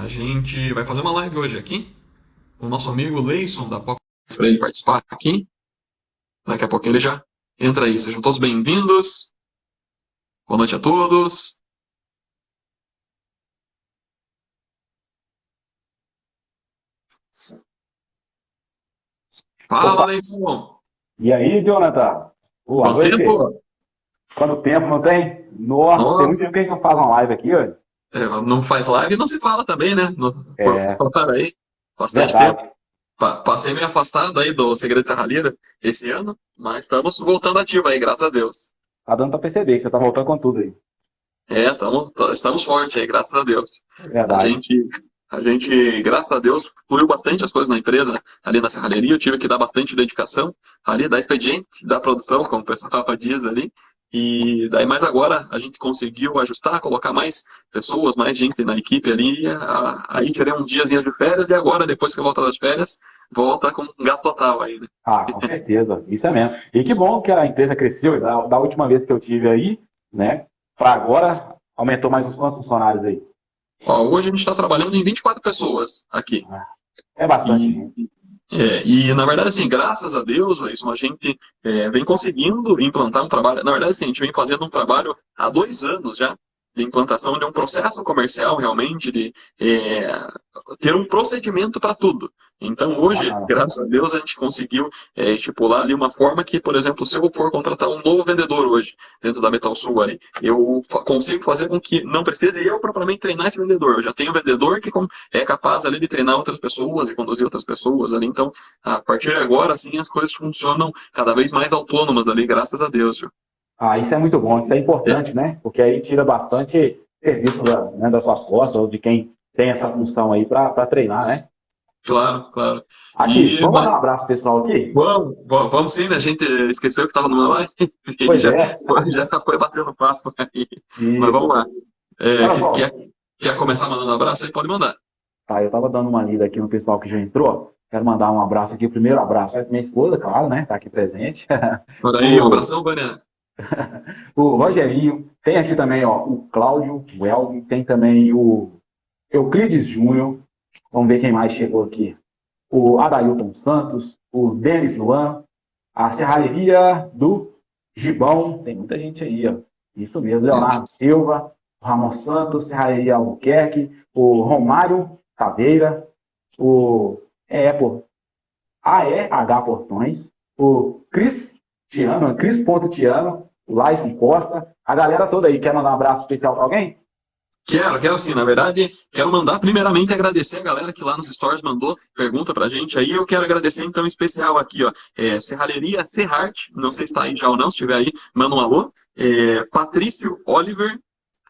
gente vai fazer uma live hoje aqui. O nosso amigo Leison da POC para ele participar aqui. Daqui a pouco ele já entra aí. Sejam todos bem-vindos. Boa noite a todos. Fala, Opa, Leison. e aí, Jonathan? Boa Quanto noite. tempo? Quanto tempo não tem? Nossa, tem muito Nossa, tempo que a gente não faz uma live aqui, hoje. não faz live e não se fala também, né? Por É, falar aí, bastante tempo. verdade. Passei meio afastado aí do Segredo de Serralheira esse ano, mas estamos voltando ativo aí, graças a Deus. Tá dando pra perceber que você tá voltando com tudo aí. Estamos fortes aí, graças a Deus. A Verdade. gente, a gente, graças a Deus, fluiu bastante as coisas na empresa, ali na serralheria. Eu tive que dar bastante dedicação ali, dar expediente, da produção, como o pessoal diz ali. E daí, mais agora, a gente conseguiu ajustar, colocar mais pessoas, mais gente na equipe ali. Aí tirei uns diazinhos de férias e agora, depois que eu voltar das férias, volta com um gasto total aí, né? Ah, com certeza. Isso é mesmo. E que bom que a empresa cresceu. Da última vez que eu tive aí, né? Pra agora, aumentou mais uns quantos funcionários aí? Ó, hoje a gente está trabalhando em 24 pessoas aqui. É bastante, E gente. e, na verdade, assim, graças a Deus, Wilson, a gente vem conseguindo implantar um trabalho. Na verdade, assim, a gente vem fazendo um trabalho há 2 anos já de implantação de um processo comercial, realmente, de ter um procedimento para tudo. Então, hoje, Bacana. graças a Deus, a gente conseguiu estipular ali uma forma que, por exemplo, se eu for contratar um novo vendedor hoje, dentro da Metal Sul, aí, eu consigo fazer com que não precise eu propriamente treinar esse vendedor. Eu já tenho um vendedor que é capaz ali de treinar outras pessoas e conduzir outras pessoas ali. Então, a partir de agora, assim, as coisas funcionam cada vez mais autônomas ali, graças a Deus, viu? Ah, isso é muito bom, isso é É, importante, né? Porque aí tira bastante serviço né, das suas costas, ou de quem tem essa função aí para treinar, né? claro, claro. Aqui, vamos mandar um abraço pro pessoal aqui? Vamos sim, né? A gente esqueceu que estava numa live e Pois já, é. já foi batendo papo aí. Mas vamos Isso. lá. É, Olha que- só, quer, quer começar mandando abraço? Aí pode mandar. tá, eu tava dando uma lida aqui no pessoal que já entrou. Quero mandar um abraço aqui. O primeiro abraço é pra minha esposa, claro, né? Tá aqui presente. Por aí, um O, abração, Vânia. o Rogerinho. Tem aqui também, ó, o Cláudio, o Elvin. Tem também o Euclides Júnior. Vamos ver quem mais chegou aqui. O Adailton Santos, o Denis Luan, a Serralheria do Gibão, tem muita gente aí, ó. Isso mesmo, Leonardo Silva, o Ramon Santos, Serralheria Albuquerque, o Romário Caveira, o pô, AEH Portões, o Cristiano, Cris.Tiano, o Laison Costa, a galera toda aí. Quer mandar um abraço especial para alguém? Quero sim, na verdade, quero mandar primeiramente agradecer a galera que lá nos stories mandou pergunta pra gente aí. Eu quero agradecer então em especial aqui, ó, Serralheria Serrart, não sei se está aí já ou não, se estiver aí, manda um alô. Patrício Oliver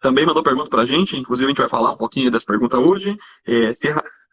também mandou pergunta pra gente, inclusive a gente vai falar um pouquinho dessa pergunta hoje.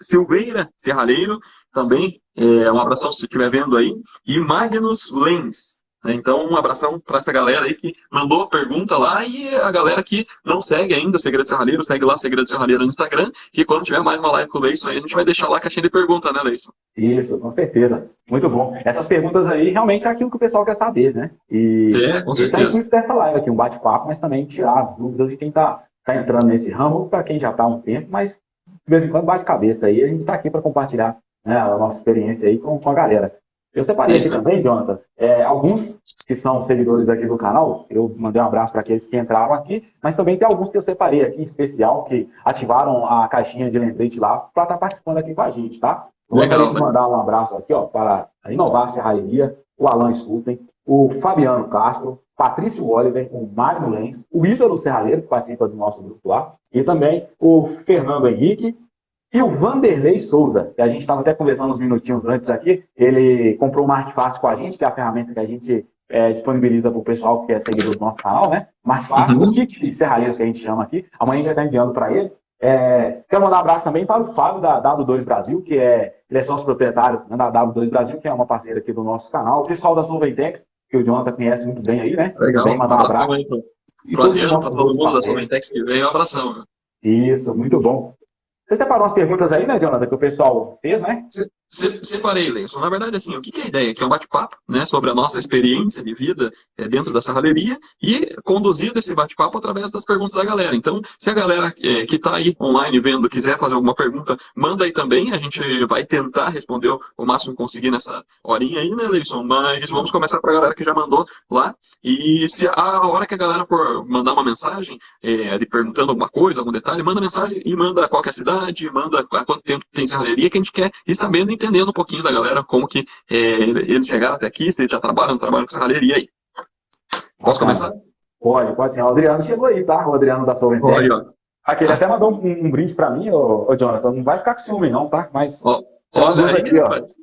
Silveira Serralheiro também, um abração se estiver vendo aí. E Magnus Lenz. Então, um abração para essa galera aí que mandou pergunta lá e a galera que não segue ainda o Segredo Serralheiro, segue lá Segredo Serralheiro no Instagram, que quando tiver mais uma live com o Leison aí, a gente vai deixar lá a caixinha de pergunta, né, Leison? Isso, com certeza. Muito bom. Essas perguntas aí realmente é aquilo que o pessoal quer saber, né? E Com esse é o certeza. intuito dessa live aqui, um bate-papo, mas também tirar as dúvidas de quem está entrando nesse ramo, para quem já está há um tempo, mas de vez em quando bate cabeça aí. A gente está aqui para compartilhar, né, a nossa experiência aí com a galera. Eu separei É aqui isso aí. também, Jonathan, alguns que são seguidores aqui do canal. Eu mandei um abraço para aqueles que entraram aqui, mas também tem alguns que eu separei aqui em especial, que ativaram a caixinha de lembrete lá para estar participando aqui com a gente, tá? Eu gostaria Legal, de né? mandar um abraço aqui, ó, para a Inovar Serralheria, o Alan Sculten, o Fabiano Castro, Patrício Oliver, o Mário Lenz, o Ídolo Serralheiro, que participa do nosso grupo lá, e também o Fernando Henrique e o Vanderlei Souza, que a gente estava até conversando uns minutinhos antes aqui. Ele comprou o Mark Fácil com a gente, que é a ferramenta que a gente disponibiliza para o pessoal que é seguidor do nosso canal, né? Mark Fácil, o Uhum. kit serralheiro que a gente chama aqui. Amanhã a gente vai estar enviando para ele. Quero mandar um abraço também para o Fábio da W2 Brasil, ele é sócio proprietário, né, da W2 Brasil, que é uma parceira aqui do nosso canal. O pessoal da Solventex, que o Jonathan conhece muito bem aí, né? Também Legal. mandar um Abração abraço. aí pro, E pro todos os Adriano, para nossos todo outros mundo da parceiros. Soventex que veio, um abração, viu? Isso, muito bom. Você separou umas perguntas aí, né, Jonathan, que o pessoal fez, né? Separei, Leison. Na verdade, assim, o que é a ideia? Que é um bate-papo, né, sobre a nossa experiência de vida dentro da serralheria e conduzido esse bate-papo através das perguntas da galera. Então, se a galera que está aí online vendo quiser fazer alguma pergunta, manda aí também. A gente vai tentar responder o máximo que conseguir nessa horinha aí, né, Leison? Mas vamos começar para a galera que já mandou lá. E se a hora que a galera for mandar uma mensagem, de perguntando alguma coisa, algum detalhe, manda mensagem e manda qual que é a cidade, manda há quanto tempo tem serralheria, que a gente quer ir sabendo, entendendo um pouquinho da galera, como que eles chegaram até aqui, se eles já trabalham com serralheria aí. Posso começar? Pode sim. O Adriano chegou aí, tá? O Adriano da Solventex. Aqui, ele até mandou um brinde pra mim, ô Jonathan. Não vai ficar com ciúme não, tá? Mas olha aí, aqui, rapaz.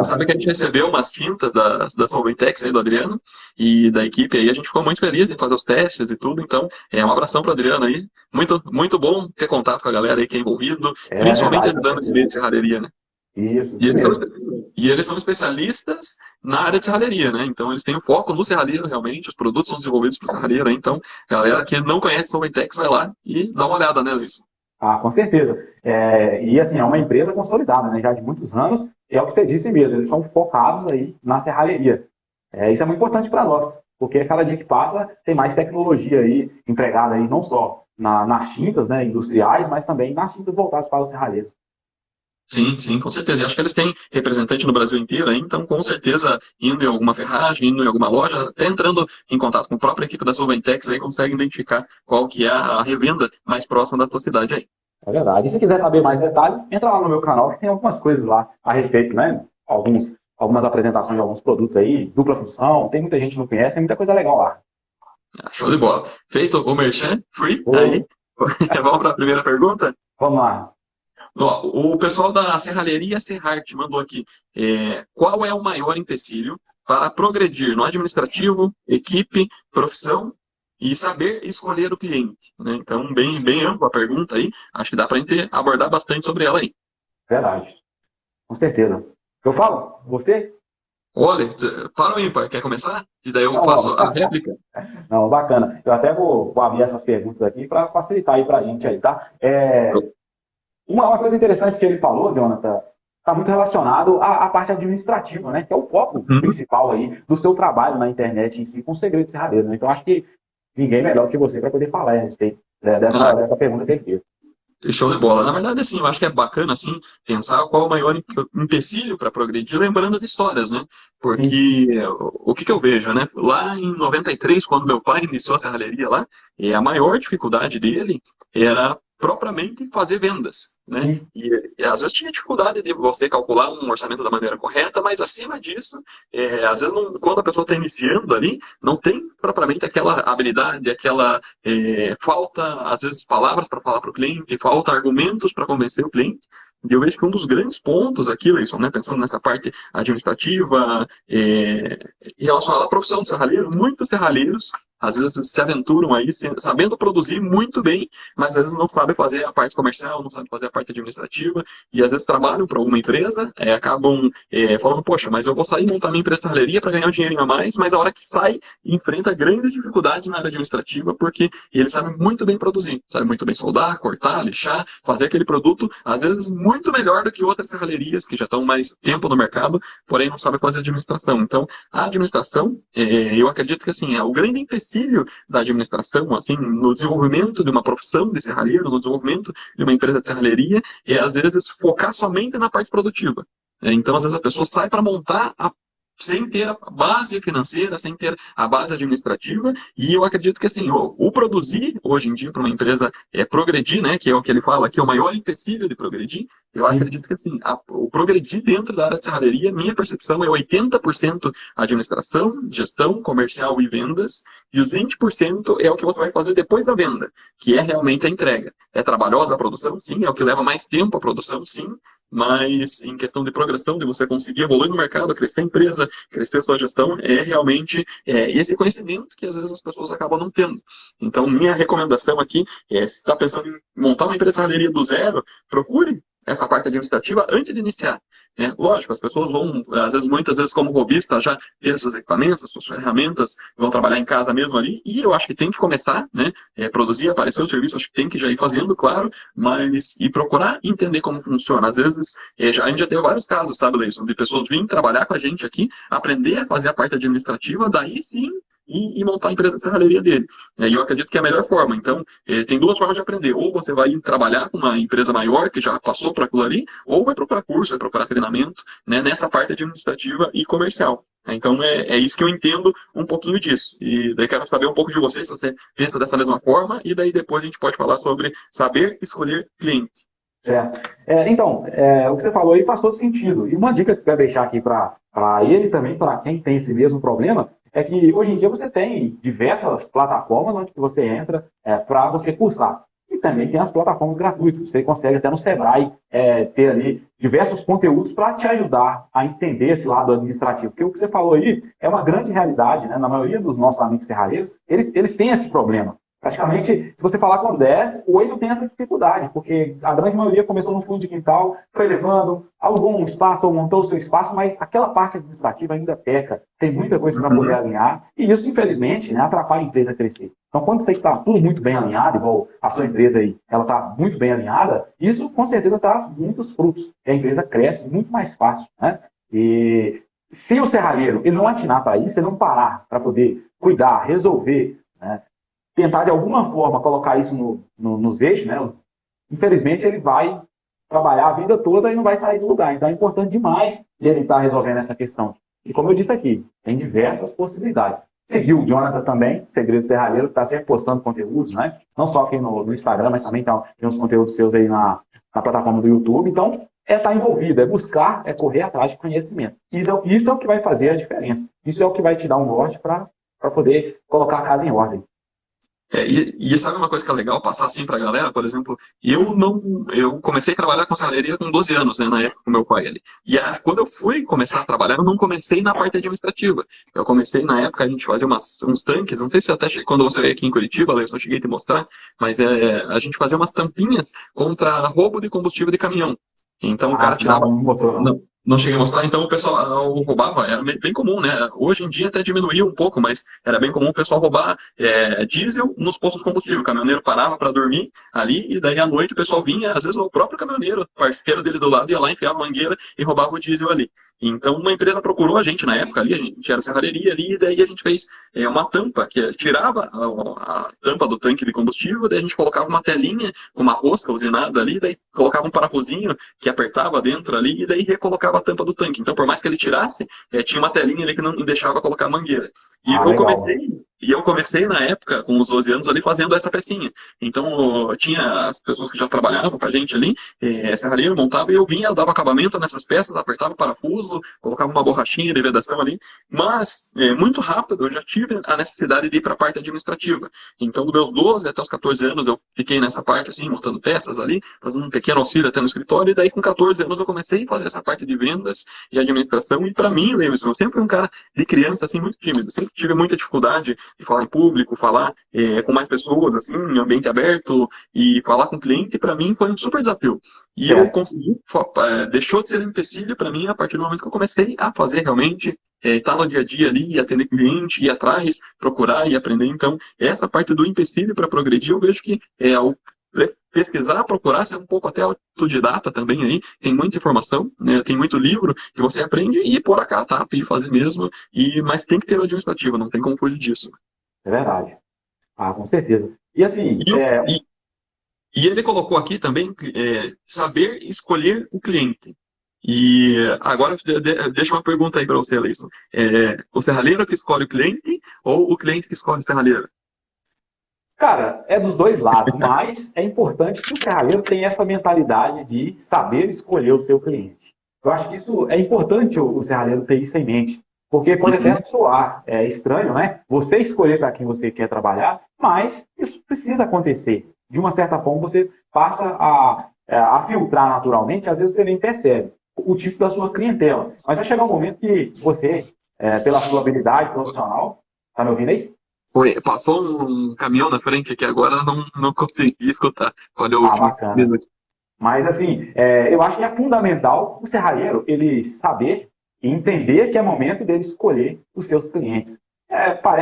Sabe que a gente recebeu umas tintas da Solventex aí do Adriano e da equipe aí, a gente ficou muito feliz em fazer os testes e tudo, então um abração pro Adriano aí. Muito, muito bom ter contato com a galera aí que é envolvido, principalmente ajudando esse meio de serralheria, né? Isso e eles são especialistas na área de serralheria, né? Então eles têm um foco no serralheiro realmente, os produtos são desenvolvidos para o serralheiro, né? Então a galera que não conhece Solventex vai lá e dá uma olhada, né, Luiz? Com certeza. E assim, é uma empresa consolidada, né? Já de muitos anos, é o que você disse mesmo, eles são focados aí na serralheria. Isso é muito importante para nós, porque cada dia que passa tem mais tecnologia aí empregada aí, não só nas tintas, né, industriais, mas também nas tintas voltadas para os serralheiros. Sim, sim, com certeza. E acho que eles têm representante no Brasil inteiro, aí, então com certeza indo em alguma ferragem, indo em alguma loja, até entrando em contato com a própria equipe da Solventex, aí consegue identificar qual que é a revenda mais próxima da tua cidade aí. É verdade. E se quiser saber mais detalhes, entra lá no meu canal, que tem algumas coisas lá a respeito, né? Algumas apresentações de alguns produtos aí, dupla função, tem muita gente que não conhece, tem muita coisa legal lá. Show de bola. Feito o merchan, free, aí. Vamos para a primeira pergunta? Vamos lá. O pessoal da Serralheria Serrart mandou aqui. Qual é o maior empecilho para progredir no administrativo, equipe, profissão e saber escolher o cliente? Né? Então, bem, bem ampla a pergunta aí. Acho que dá para a gente abordar bastante sobre ela aí. Verdade. Com certeza. Eu falo? Você? Olha, para o ímpar, quer começar? E daí eu faço a réplica. Não, bacana. Eu até vou abrir essas perguntas aqui para facilitar aí para a gente aí, tá? Uma coisa interessante que ele falou, Jonathan, está muito relacionado à parte administrativa, né? Que é o foco principal aí do seu trabalho na internet em si, com o segredo de serradeiro, né? Então, acho que ninguém melhor que você para poder falar a respeito dessa pergunta que ele fez. Show de bola. Na verdade, assim, eu acho que é bacana, assim, pensar qual o maior empecilho para progredir, lembrando de histórias, né? Porque o que eu vejo, né? Lá em 93, quando meu pai iniciou a serralheria lá, a maior dificuldade dele era propriamente fazer vendas, né? E às vezes tinha dificuldade de você calcular um orçamento da maneira correta, mas acima disso, às vezes quando a pessoa está iniciando ali, não tem propriamente aquela habilidade, aquela falta, às vezes, palavras para falar para o cliente, falta argumentos para convencer o cliente. E eu vejo que um dos grandes pontos aqui, Leison, né, pensando nessa parte administrativa, relacionada à profissão de serralheiro, muitos serralheiros às vezes se aventuram aí sabendo produzir muito bem, mas às vezes não sabem fazer a parte comercial, não sabem fazer a parte administrativa, e às vezes trabalham para alguma empresa, acabam falando, poxa, mas eu vou sair e montar minha empresa de serralheria para ganhar um dinheirinho a mais, mas a hora que sai, enfrenta grandes dificuldades na área administrativa, porque eles sabem muito bem produzir, sabem muito bem soldar, cortar, lixar, fazer aquele produto, às vezes muito melhor do que outras serralherias que já estão mais tempo no mercado, porém não sabem fazer administração. Então, a administração, eu acredito que assim, o grande empecilho da administração, assim, no desenvolvimento de uma profissão de serralheiro, no desenvolvimento de uma empresa de serralheria, às vezes focar somente na parte produtiva. Então, às vezes a pessoa sai para montar sem ter a base financeira, sem ter a base administrativa, e eu acredito que assim, o produzir, hoje em dia, para uma empresa progredir, né, que é o que ele fala aqui, é o maior empecilho de progredir, eu acredito que assim, o progredir dentro da área de serralheria, minha percepção é 80% administração, gestão, comercial e vendas, e os 20% é o que você vai fazer depois da venda, que é realmente a entrega. É trabalhosa a produção, sim, é o que leva mais tempo a produção, sim, mas em questão de progressão, de você conseguir evoluir no mercado, crescer a empresa, crescer a sua gestão, é realmente esse conhecimento que às vezes as pessoas acabam não tendo. Então, minha recomendação aqui se está pensando em montar uma empresa de serralheria do zero, procure essa parte administrativa antes de iniciar. Lógico, as pessoas vão, às vezes, muitas vezes, como robista, já ter seus equipamentos, suas ferramentas, vão trabalhar em casa mesmo ali, e eu acho que tem que começar, né? Produzir, aparecer o serviço, acho que tem que já ir fazendo, claro, mas e procurar entender como funciona. Às vezes, a gente já teve vários casos, sabe, Leison, de pessoas virem trabalhar com a gente aqui, aprender a fazer a parte administrativa, daí sim e montar a empresa de serralheria dele. E eu acredito que é a melhor forma. Então, tem duas formas de aprender. Ou você vai ir trabalhar com uma empresa maior, que já passou por aquilo ali, ou vai procurar curso, vai procurar treinamento, né, nessa parte administrativa e comercial. Então, é isso que eu entendo um pouquinho disso. E daí quero saber um pouco de você, se você pensa dessa mesma forma, e daí depois a gente pode falar sobre saber escolher cliente. Então, o que você falou aí faz todo sentido. E uma dica que eu quero deixar aqui para ele também, para quem tem esse mesmo problema, é que hoje em dia você tem diversas plataformas onde você entra para você cursar. E também tem as plataformas gratuitas. Você consegue até no Sebrae ter ali diversos conteúdos para te ajudar a entender esse lado administrativo. Porque o que você falou aí é uma grande realidade, né? Na maioria dos nossos amigos serralheiros, eles têm esse problema. Praticamente, se você falar com 10, 8 tem essa dificuldade, porque a grande maioria começou no fundo de quintal, foi levando, alugou um espaço ou montou o seu espaço, mas aquela parte administrativa ainda peca. Tem muita coisa para poder alinhar, e isso, infelizmente, né, atrapalha a empresa a crescer. Então, quando você está tudo muito bem alinhado, igual a sua empresa aí, ela está muito bem alinhada, isso com certeza traz muitos frutos. E a empresa cresce muito mais fácil, né? E se o serralheiro ele não atinar para isso, ele não parar para poder cuidar, resolver, né, tentar de alguma forma colocar isso nos eixos, né? Infelizmente ele vai trabalhar a vida toda e não vai sair do lugar. Então é importante demais ele estar resolvendo essa questão. E como eu disse aqui, tem diversas possibilidades. Seguiu o Jonathan também, Segredo Serralheiro, que está sempre postando conteúdos, né? Não só aqui no Instagram, mas também tem uns conteúdos seus aí na plataforma do YouTube. Então, estar envolvido, é buscar, é correr atrás de conhecimento. Isso é o que vai fazer a diferença. Isso é o que vai te dar um norte para poder colocar a casa em ordem. E sabe uma coisa que é legal passar assim pra galera? Por exemplo, eu comecei a trabalhar com serralheria com 12 anos, né, na época com meu pai ali. E quando eu fui começar a trabalhar, eu não comecei na parte administrativa. Eu comecei na época, a gente fazia uns tanques, não sei se até quando você veio aqui em Curitiba, eu só cheguei a te mostrar, mas a gente fazia umas tampinhas contra roubo de combustível de caminhão. Então o cara tirava. Não cheguei a mostrar, então o pessoal roubava, era bem comum, né? Hoje em dia até diminuiu um pouco, mas era bem comum o pessoal roubar diesel nos postos de combustível. O caminhoneiro parava para dormir ali, e daí à noite o pessoal vinha, às vezes o próprio caminhoneiro, parceiro dele do lado, ia lá, enfiava a mangueira e roubava o diesel ali. Então uma empresa procurou a gente na época ali, a gente era serralheria ali, e daí a gente fez uma tampa, que tirava a tampa do tanque de combustível, daí a gente colocava uma telinha, uma rosca usinada ali, daí colocava um parafusinho que apertava dentro ali, e daí recolocava a tampa do tanque. Então, por mais que ele tirasse, tinha uma telinha ali que não deixava colocar a mangueira. E eu comecei na época, com os 12 anos ali, fazendo essa pecinha. Então, tinha as pessoas que já trabalhavam com a gente ali, serralheiro, montava, e eu vinha, dava acabamento nessas peças, apertava o parafuso, colocava uma borrachinha de vedação ali. Mas, muito rápido, eu já tive a necessidade de ir para a parte administrativa. Então, dos meus 12 até os 14 anos, eu fiquei nessa parte, assim, montando peças ali, fazendo um pequeno auxílio até no escritório, e daí com 14 anos eu comecei a fazer essa parte de vendas e administração. E para mim, Leverson, eu sempre fui um cara de criança, assim, muito tímido. Sempre tive muita dificuldade de falar em público, falar com mais pessoas, assim, em ambiente aberto, e falar com o cliente, para mim foi um super desafio. E eu consegui, deixou de ser um empecilho para mim a partir do momento que eu comecei a fazer realmente, estar no dia a dia ali, atender cliente, ir atrás, procurar e aprender. Então, essa parte do empecilho para progredir, eu vejo que pesquisar, procurar, ser um pouco até autodidata também aí, tem muita informação, né, tem muito livro que você aprende e pôr a cara a tapa e fazer mesmo, mas tem que ter o administrativo, não tem como fugir disso. É verdade. Com certeza. E assim... E ele colocou aqui também saber escolher o cliente. E agora deixa uma pergunta aí para você, Leison. O serralheiro que escolhe o cliente ou o cliente que escolhe o serralheiro? Cara, é dos dois lados, mas é importante que o serralheiro tenha essa mentalidade de saber escolher o seu cliente. Eu acho que isso é importante o serralheiro ter isso em mente, porque pode até soar estranho, né? Você escolher para quem você quer trabalhar, mas isso precisa acontecer. De uma certa forma, você passa a filtrar naturalmente, às vezes você nem percebe o tipo da sua clientela. Mas vai chegar um momento que você, pela sua habilidade profissional, tá me ouvindo aí? Passou um caminhão na frente aqui agora, não consegui escutar. Olha o bacana. minuto. Mas, assim, eu acho que é fundamental o serralheiro ele saber e entender que é momento dele escolher os seus clientes.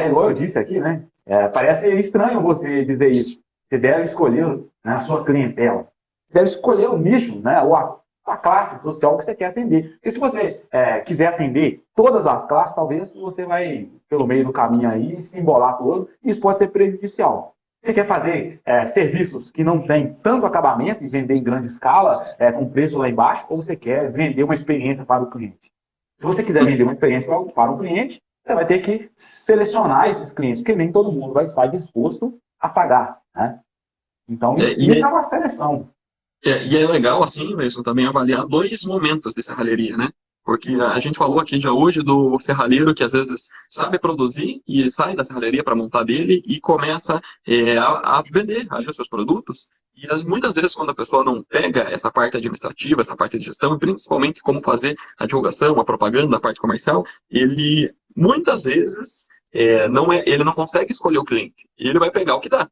Igual eu disse aqui, né? Parece estranho você dizer isso. Você deve escolher, né, a sua clientela. Você deve escolher o nicho, né, ou a classe social que você quer atender. Porque se você quiser atender todas as classes, talvez você vai, pelo meio do caminho aí, se embolar todo, e isso pode ser prejudicial. Você quer fazer serviços que não têm tanto acabamento e vender em grande escala, com preço lá embaixo, ou você quer vender uma experiência para o cliente? Se você quiser vender uma experiência para um cliente, você vai ter que selecionar esses clientes, porque nem todo mundo vai estar disposto a pagar, né? Então, É, isso é uma seleção. e é legal, assim, Leison, também avaliar dois momentos de serralheria, né? Porque a gente falou aqui já hoje do serralheiro que às vezes sabe produzir e sai da serralheria para montar dele e começa a vender ali os seus produtos. E muitas vezes, quando a pessoa não pega essa parte administrativa, essa parte de gestão, principalmente como fazer a divulgação, a propaganda, a parte comercial, ele muitas vezes ele não consegue escolher o cliente. E ele vai pegar o que dá.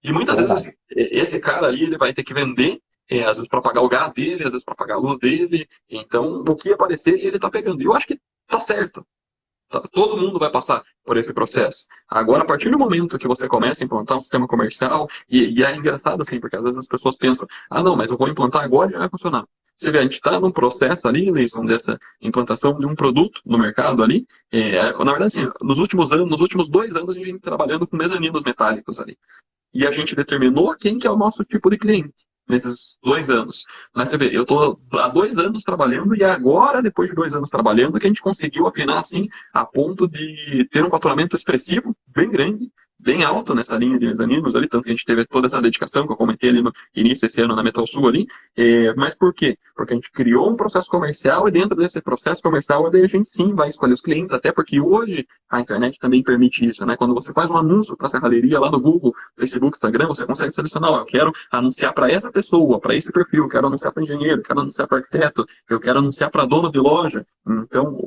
E muitas vezes Verdade. esse cara ali ele vai ter que vender, às vezes para pagar o gás dele, às vezes para pagar a luz dele. Então, o que aparecer, ele está pegando. E eu acho que tá certo. Todo mundo vai passar por esse processo. Agora, a partir do momento que você começa a implantar um sistema comercial, e é engraçado assim, porque às vezes as pessoas pensam, ah, não, mas eu vou implantar agora e já vai funcionar. Você vê, a gente está num processo ali, Leison, dessa implantação de um produto no mercado ali. Na verdade, assim, nos últimos anos, nos últimos 2 anos, a gente vem trabalhando com mezaninos metálicos ali. E a gente determinou quem que é o nosso tipo de cliente nesses 2 anos. Mas você vê, eu estou há 2 anos trabalhando e agora, depois de 2 anos trabalhando, que a gente conseguiu afinar assim a ponto de ter um faturamento expressivo, bem grande, bem alto nessa linha de mezaninos ali, tanto que a gente teve toda essa dedicação que eu comentei ali no início desse ano na Metal Sul ali. Mas por quê? Porque a gente criou um processo comercial e dentro desse processo comercial a gente sim vai escolher os clientes, até porque hoje a internet também permite isso, né? Quando você faz um anúncio para a serralheria lá no Google, Facebook, Instagram, você consegue selecionar, ó, eu quero anunciar para essa pessoa, para esse perfil, eu quero anunciar para engenheiro, eu quero anunciar para arquiteto, eu quero anunciar para donos de loja. Então,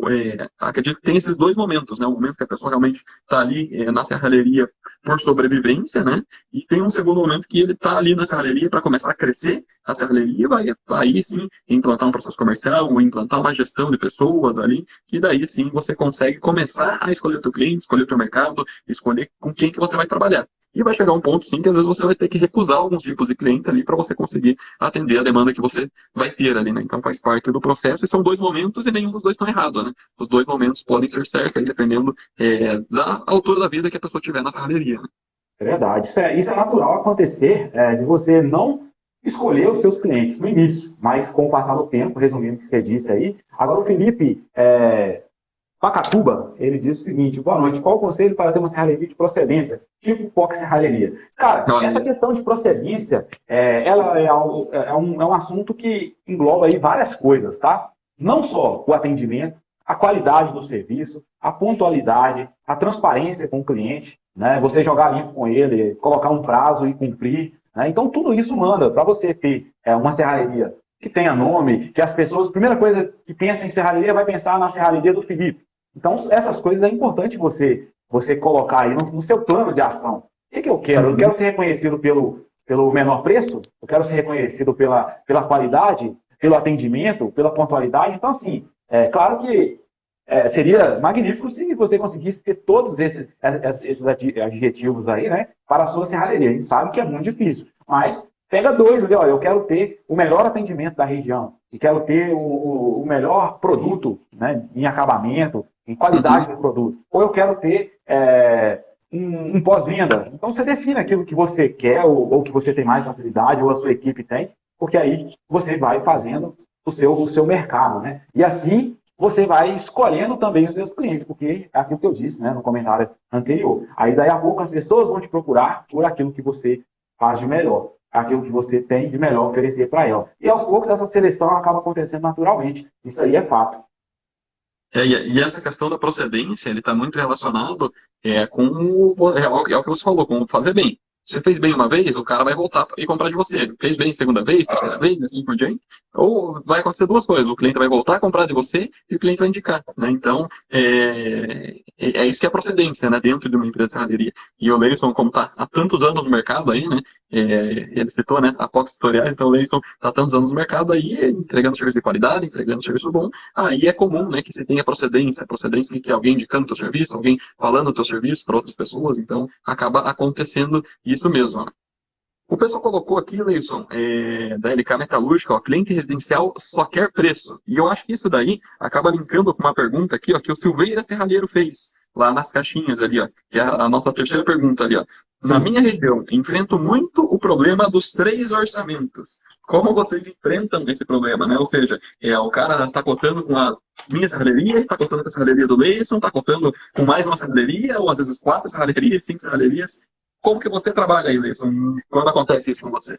acredito que tem esses dois momentos, né? O momento que a pessoa realmente está ali na serralheria por sobrevivência, né? E tem um segundo momento que ele está ali na serralheria para começar a crescer a serralheria, vai aí sim implantar um processo comercial, ou implantar uma gestão de pessoas ali, que daí sim você consegue começar a escolher o teu cliente, escolher o teu mercado, escolher com quem que você vai trabalhar. E vai chegar um ponto, sim, que às vezes você vai ter que recusar alguns tipos de cliente ali para você conseguir atender a demanda que você vai ter ali, né? Então faz parte do processo e são dois momentos e nenhum dos dois estão errados, né? Os dois momentos podem ser certos aí, dependendo da altura da vida que a pessoa tiver na serralheria, né? É verdade. Isso é natural acontecer, de você não escolher os seus clientes no início, mas com o passar do tempo, resumindo o que você disse aí. Agora, o Felipe Pacatuba, ele diz o seguinte: boa noite, qual o conselho para ter uma serralheria de procedência, tipo POC Serralheria? Cara, essa Olha, questão de procedência, ela é um assunto que engloba aí várias coisas, tá? Não só o atendimento, a qualidade do serviço, a pontualidade, a transparência com o cliente, né? Você jogar limpo com ele, colocar um prazo e cumprir, né? Então, tudo isso manda para você ter uma serralheria que tenha nome, que as pessoas, a primeira coisa que pensa em serralheria vai pensar na serralheria do Felipe. Então, essas coisas é importante você colocar aí no seu plano de ação. O que eu quero? Eu quero ser reconhecido pelo menor preço? Eu quero ser reconhecido pela qualidade, pelo atendimento, pela pontualidade? Então, assim, claro que seria magnífico se você conseguisse ter todos esses adjetivos aí, né, para a sua serralheria. A gente sabe que é muito difícil, mas pega dois ali, ó, eu quero ter o melhor atendimento da região, e quero ter o melhor produto, né, em acabamento, em qualidade do produto, ou eu quero ter um pós-venda. Então você define aquilo que você quer, ou que você tem mais facilidade, ou a sua equipe tem, porque aí você vai fazendo o seu mercado, né? E assim você vai escolhendo também os seus clientes, porque é aquilo que eu disse, né, no comentário anterior. Aí daí a pouco as pessoas vão te procurar por aquilo que você faz de melhor, aquilo que você tem de melhor oferecer para ela. E aos poucos essa seleção acaba acontecendo naturalmente. Isso aí é fato. E essa questão da procedência, ele está muito relacionado com o que você falou, com fazer bem. Você fez bem uma vez, o cara vai voltar e comprar de você. Fez bem segunda vez, terceira vez, assim por diante. Ou vai acontecer duas coisas. O cliente vai voltar a comprar de você e o cliente vai indicar, né? Então, é isso que é procedência, né? Dentro de uma empresa de serralheria. E o Leison, como está há tantos anos no mercado aí, né? ele citou, né, a Fox Tutoriais, então o Leison está tantos anos no mercado aí, entregando serviço de qualidade, entregando serviço bom, aí é comum, né, que você tenha procedência que é alguém indicando o teu serviço, alguém falando o teu serviço para outras pessoas, então acaba acontecendo isso mesmo, né? O pessoal colocou aqui, Leison, da LK Metalúrgica, ó, cliente residencial só quer preço. E eu acho que isso daí acaba linkando com uma pergunta aqui, ó, que o Silveira Serralheiro fez, lá nas caixinhas ali, ó, que é a nossa terceira pergunta ali, ó. Na minha região, enfrento muito o problema dos 3 orçamentos. Como vocês enfrentam esse problema, né? Ou seja, o cara está cotando com a minha serralheria, está cotando com a serralheria do Leison, está cotando com mais uma serralheria, ou às vezes 4 serralherias, 5 serralherias. Como que você trabalha aí, Leison, quando acontece isso com você?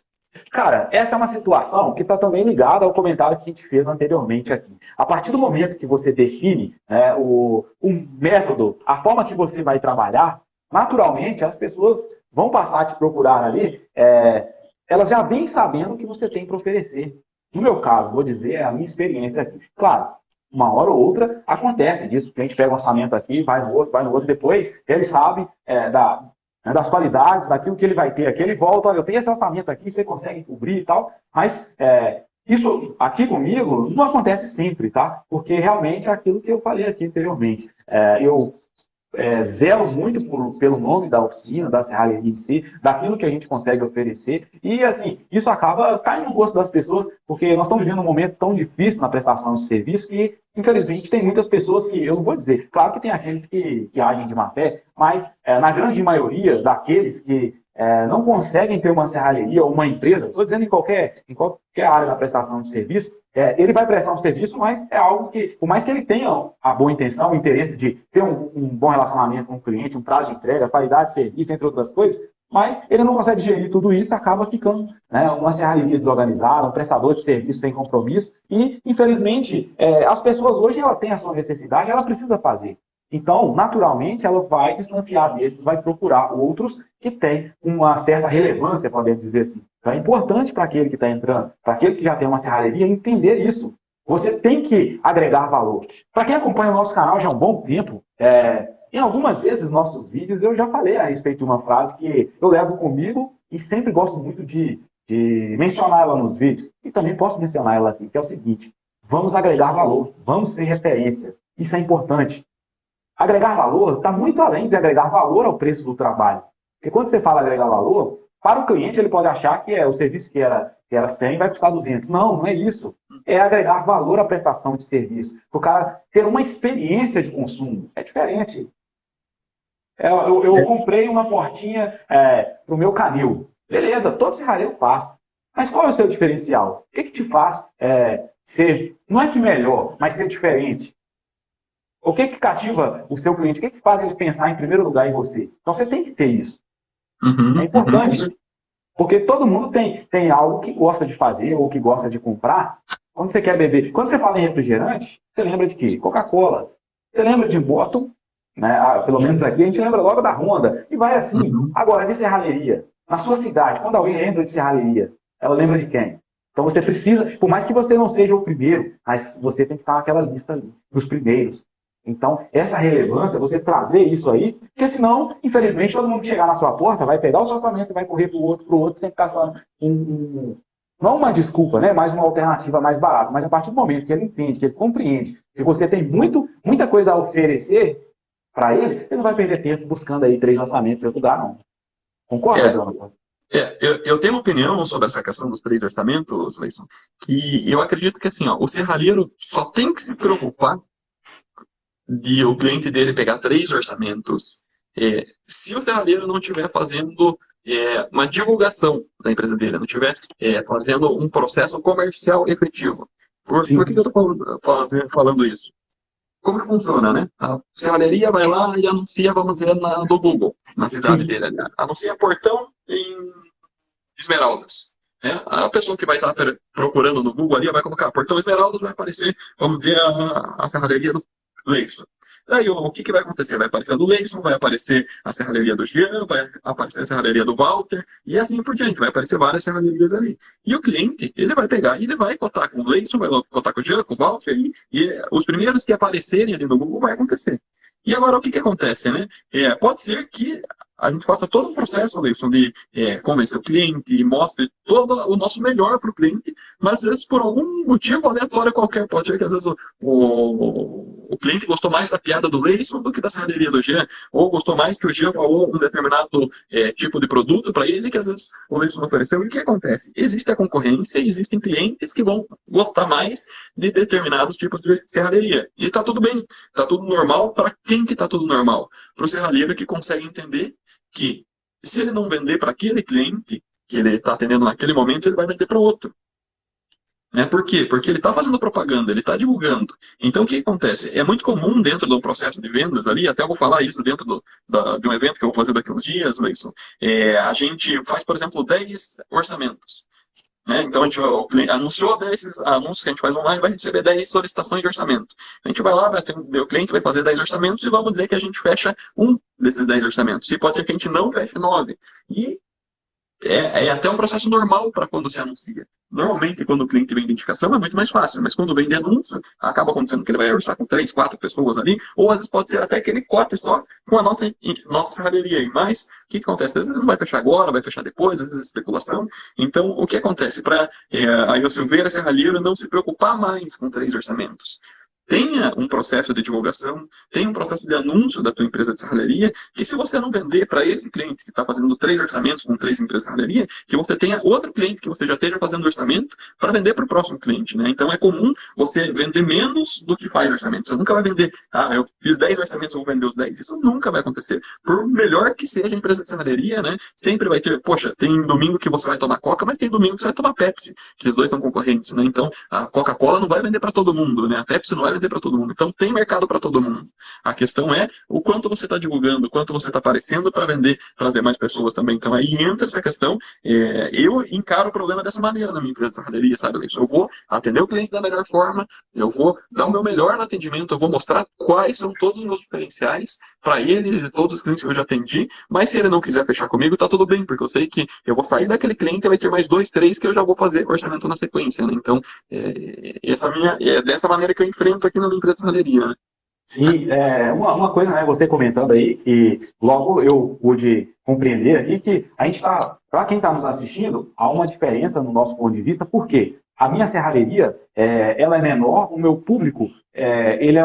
Cara, essa é uma situação que está também ligada ao comentário que a gente fez anteriormente aqui. A partir do momento que você define o método, a forma que você vai trabalhar, naturalmente as pessoas vão passar a te procurar ali, elas já vêm sabendo o que você tem para oferecer. No meu caso, vou dizer a minha experiência aqui. Claro, uma hora ou outra acontece disso, que a gente pega um orçamento aqui, vai no outro, depois ele sabe das qualidades, daquilo que ele vai ter aqui. Ele volta, olha, eu tenho esse orçamento aqui, você consegue cobrir e tal, mas isso aqui comigo não acontece sempre, tá? Porque realmente é aquilo que eu falei aqui anteriormente. Eu zelo muito pelo nome da oficina, da serralheria em si, daquilo que a gente consegue oferecer. E, assim, isso acaba caindo no gosto das pessoas, porque nós estamos vivendo um momento tão difícil na prestação de serviço que, infelizmente, tem muitas pessoas que, eu não vou dizer, claro que tem aqueles que agem de má fé, mas na grande maioria daqueles que não conseguem ter uma serralheria ou uma empresa, estou dizendo em qualquer área da prestação de serviço, ele vai prestar um serviço, mas é algo que, por mais que ele tenha a boa intenção, o interesse de ter um bom relacionamento com o cliente, um prazo de entrega, qualidade de serviço, entre outras coisas, mas ele não consegue gerir tudo isso, acaba ficando uma serralheria desorganizada, um prestador de serviço sem compromisso, e, infelizmente, as pessoas hoje ela tem a sua necessidade, ela precisa fazer. Então, naturalmente, ela vai distanciar desses, vai procurar outros que têm uma certa relevância, podemos dizer assim. Então, é importante para aquele que está entrando, para aquele que já tem uma serralheria, entender isso. Você tem que agregar valor. Para quem acompanha o nosso canal já há um bom tempo, em algumas vezes, nossos vídeos, eu já falei a respeito de uma frase que eu levo comigo e sempre gosto muito de mencionar ela nos vídeos. E também posso mencionar ela aqui, que é o seguinte: vamos agregar valor, vamos ser referência. Isso é importante. Agregar valor está muito além de agregar valor ao preço do trabalho. Porque quando você fala agregar valor, para o cliente ele pode achar que o serviço que era 100 vai custar 200. Não, não é isso. É agregar valor à prestação de serviço. Para o cara ter uma experiência de consumo. É diferente. Eu comprei uma portinha para o meu canil. Beleza, todo serralheiro faz. Mas qual é o seu diferencial? O que te faz ser, não é que melhor, mas ser diferente? O que cativa o seu cliente? O que faz ele pensar em primeiro lugar em você? Então você tem que ter isso. É importante. Porque todo mundo tem algo que gosta de fazer ou que gosta de comprar. Quando você quer beber, quando você fala em refrigerante, você lembra de quê? Coca-Cola. Você lembra de Bottom, né? Pelo menos aqui a gente lembra logo da Honda. E vai assim. Agora, de serralheria. Na sua cidade, quando alguém lembra de serralheria, ela lembra de quem? Então você precisa, por mais que você não seja o primeiro, mas você tem que estar naquela lista ali, dos primeiros. Então, essa relevância, você trazer isso aí, porque senão, infelizmente, todo mundo que chegar na sua porta vai pegar o seu orçamento e vai correr para o outro, sem ficar só não uma desculpa, né? Mas uma alternativa mais barata. Mas a partir do momento que ele entende, que ele compreende, que você tem muita coisa a oferecer para ele, ele não vai perder tempo buscando aí 3 orçamentos em outro lugar, não. Concorda, Jonathan? Eu tenho uma opinião sobre essa questão dos 3 orçamentos, Leison, que eu acredito que assim, ó, o serralheiro só tem que se preocupar de o cliente dele pegar 3 orçamentos, se o serralheiro não estiver fazendo uma divulgação da empresa dele, não estiver fazendo um processo comercial efetivo. Por que eu estou falando isso? Como que funciona, né? A serralheria vai lá e anuncia, vamos dizer, do Google, na cidade dele. Anuncia portão em Esmeraldas. A pessoa que vai estar procurando no Google ali vai colocar portão Esmeraldas, vai aparecer, vamos dizer, a serralheria do Leison. Daí o que vai acontecer? Vai aparecer a do Leison, vai aparecer a serralheria do Jean, vai aparecer a serralheria do Walter, e assim por diante, vai aparecer várias serralherias ali. E o cliente, ele vai pegar e ele vai cotar com o Leison, vai cotar com o Jean, com o Walter, e os primeiros que aparecerem ali no Google vai acontecer. E agora o que acontece, né? Pode ser que a gente faça todo o processo, Wilson, de convencer o cliente, e mostre todo o nosso melhor para o cliente, mas às vezes por algum motivo aleatório qualquer, pode ser que às vezes o cliente gostou mais da piada do Leison do que da serralheria do Jean, ou gostou mais que o Jean falou um determinado tipo de produto para ele que às vezes o Leison não ofereceu. E o que acontece? Existe a concorrência e existem clientes que vão gostar mais de determinados tipos de serralheria. E está tudo bem, está tudo normal. Para quem que está tudo normal? Para o serralheiro que consegue entender que se ele não vender para aquele cliente que ele está atendendo naquele momento, ele vai vender para outro. Né? Por quê? Porque ele está fazendo propaganda, ele está divulgando. Então, o que acontece? É muito comum dentro do processo de vendas ali, até eu vou falar isso dentro de um evento que eu vou fazer daqui a uns dias, Leison. A gente faz, por exemplo, 10 orçamentos. Né? Então, o cliente anunciou 10 anúncios que a gente faz online, vai receber 10 solicitações de orçamento. A gente vai lá, o cliente vai fazer 10 orçamentos e vamos dizer que a gente fecha um desses 10 orçamentos. E pode ser que a gente não feche 9. E é até um processo normal para quando se anuncia. Normalmente, quando o cliente vem de indicação, é muito mais fácil, mas quando vem de anúncio, acaba acontecendo que ele vai orçar com 3, 4 pessoas ali, ou às vezes pode ser até que ele cote só com a nossa serralheria. Mas, o que acontece? Às vezes ele não vai fechar agora, vai fechar depois, às vezes é especulação. Então, o que acontece? Para aí o Silveira Serralheiro não se preocupar mais com 3 orçamentos. Tenha um processo de divulgação, tenha um processo de anúncio da tua empresa de serralheria, que se você não vender para esse cliente que está fazendo 3 orçamentos com 3 empresas de serralheria, que você tenha outro cliente que você já esteja fazendo orçamento para vender para o próximo cliente. Né? Então é comum você vender menos do que faz orçamento. Você nunca vai vender, eu fiz 10 orçamentos, eu vou vender os 10. Isso nunca vai acontecer. Por melhor que seja a empresa de serralheria, né? Sempre vai ter, poxa, tem domingo que você vai tomar Coca, mas tem domingo que você vai tomar Pepsi, que os dois são concorrentes. Né? Então a Coca-Cola não vai vender para todo mundo, né? A Pepsi não vai vender para todo mundo. Então tem mercado para todo mundo. A questão é o quanto você está divulgando, o quanto você está aparecendo para vender para as demais pessoas também. Então aí entra essa questão. Eu encaro o problema dessa maneira na minha empresa de serralheria, sabe? Eu vou atender o cliente da melhor forma, eu vou dar o meu melhor no atendimento, eu vou mostrar quais são todos os meus diferenciais para ele e todos os clientes que eu já atendi, mas se ele não quiser fechar comigo, tá tudo bem, porque eu sei que eu vou sair daquele cliente e vai ter mais 2, 3 que eu já vou fazer orçamento na sequência. Né? Então, é dessa maneira que eu enfrento aqui na minha empresa de serralheria. Né? E uma coisa, né, você comentando aí, que logo eu pude compreender aqui que a gente está, para quem está nos assistindo, há uma diferença no nosso ponto de vista, porque a minha serralheria, ela é menor, o meu público, ele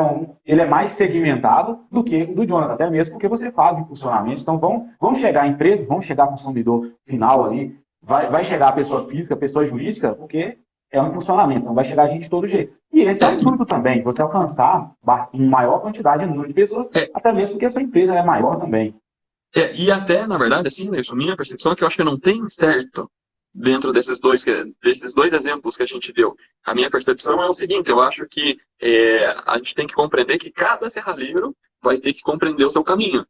é mais segmentado do que o do Jonathan, até mesmo porque você faz impulsionamento, então vão chegar empresas, vão chegar consumidor final ali, vai chegar a pessoa física, a pessoa jurídica, porque é um funcionamento, então vai chegar a gente de todo jeito. E esse é o intuito também, você alcançar uma maior quantidade de número de pessoas, até mesmo porque a sua empresa é maior também. E até, na verdade, assim, Nelson, minha percepção é que eu acho que não tem certo dentro desses dois exemplos que a gente deu. A minha percepção é o seguinte, eu acho que a gente tem que compreender que cada serralheiro vai ter que compreender o seu caminho.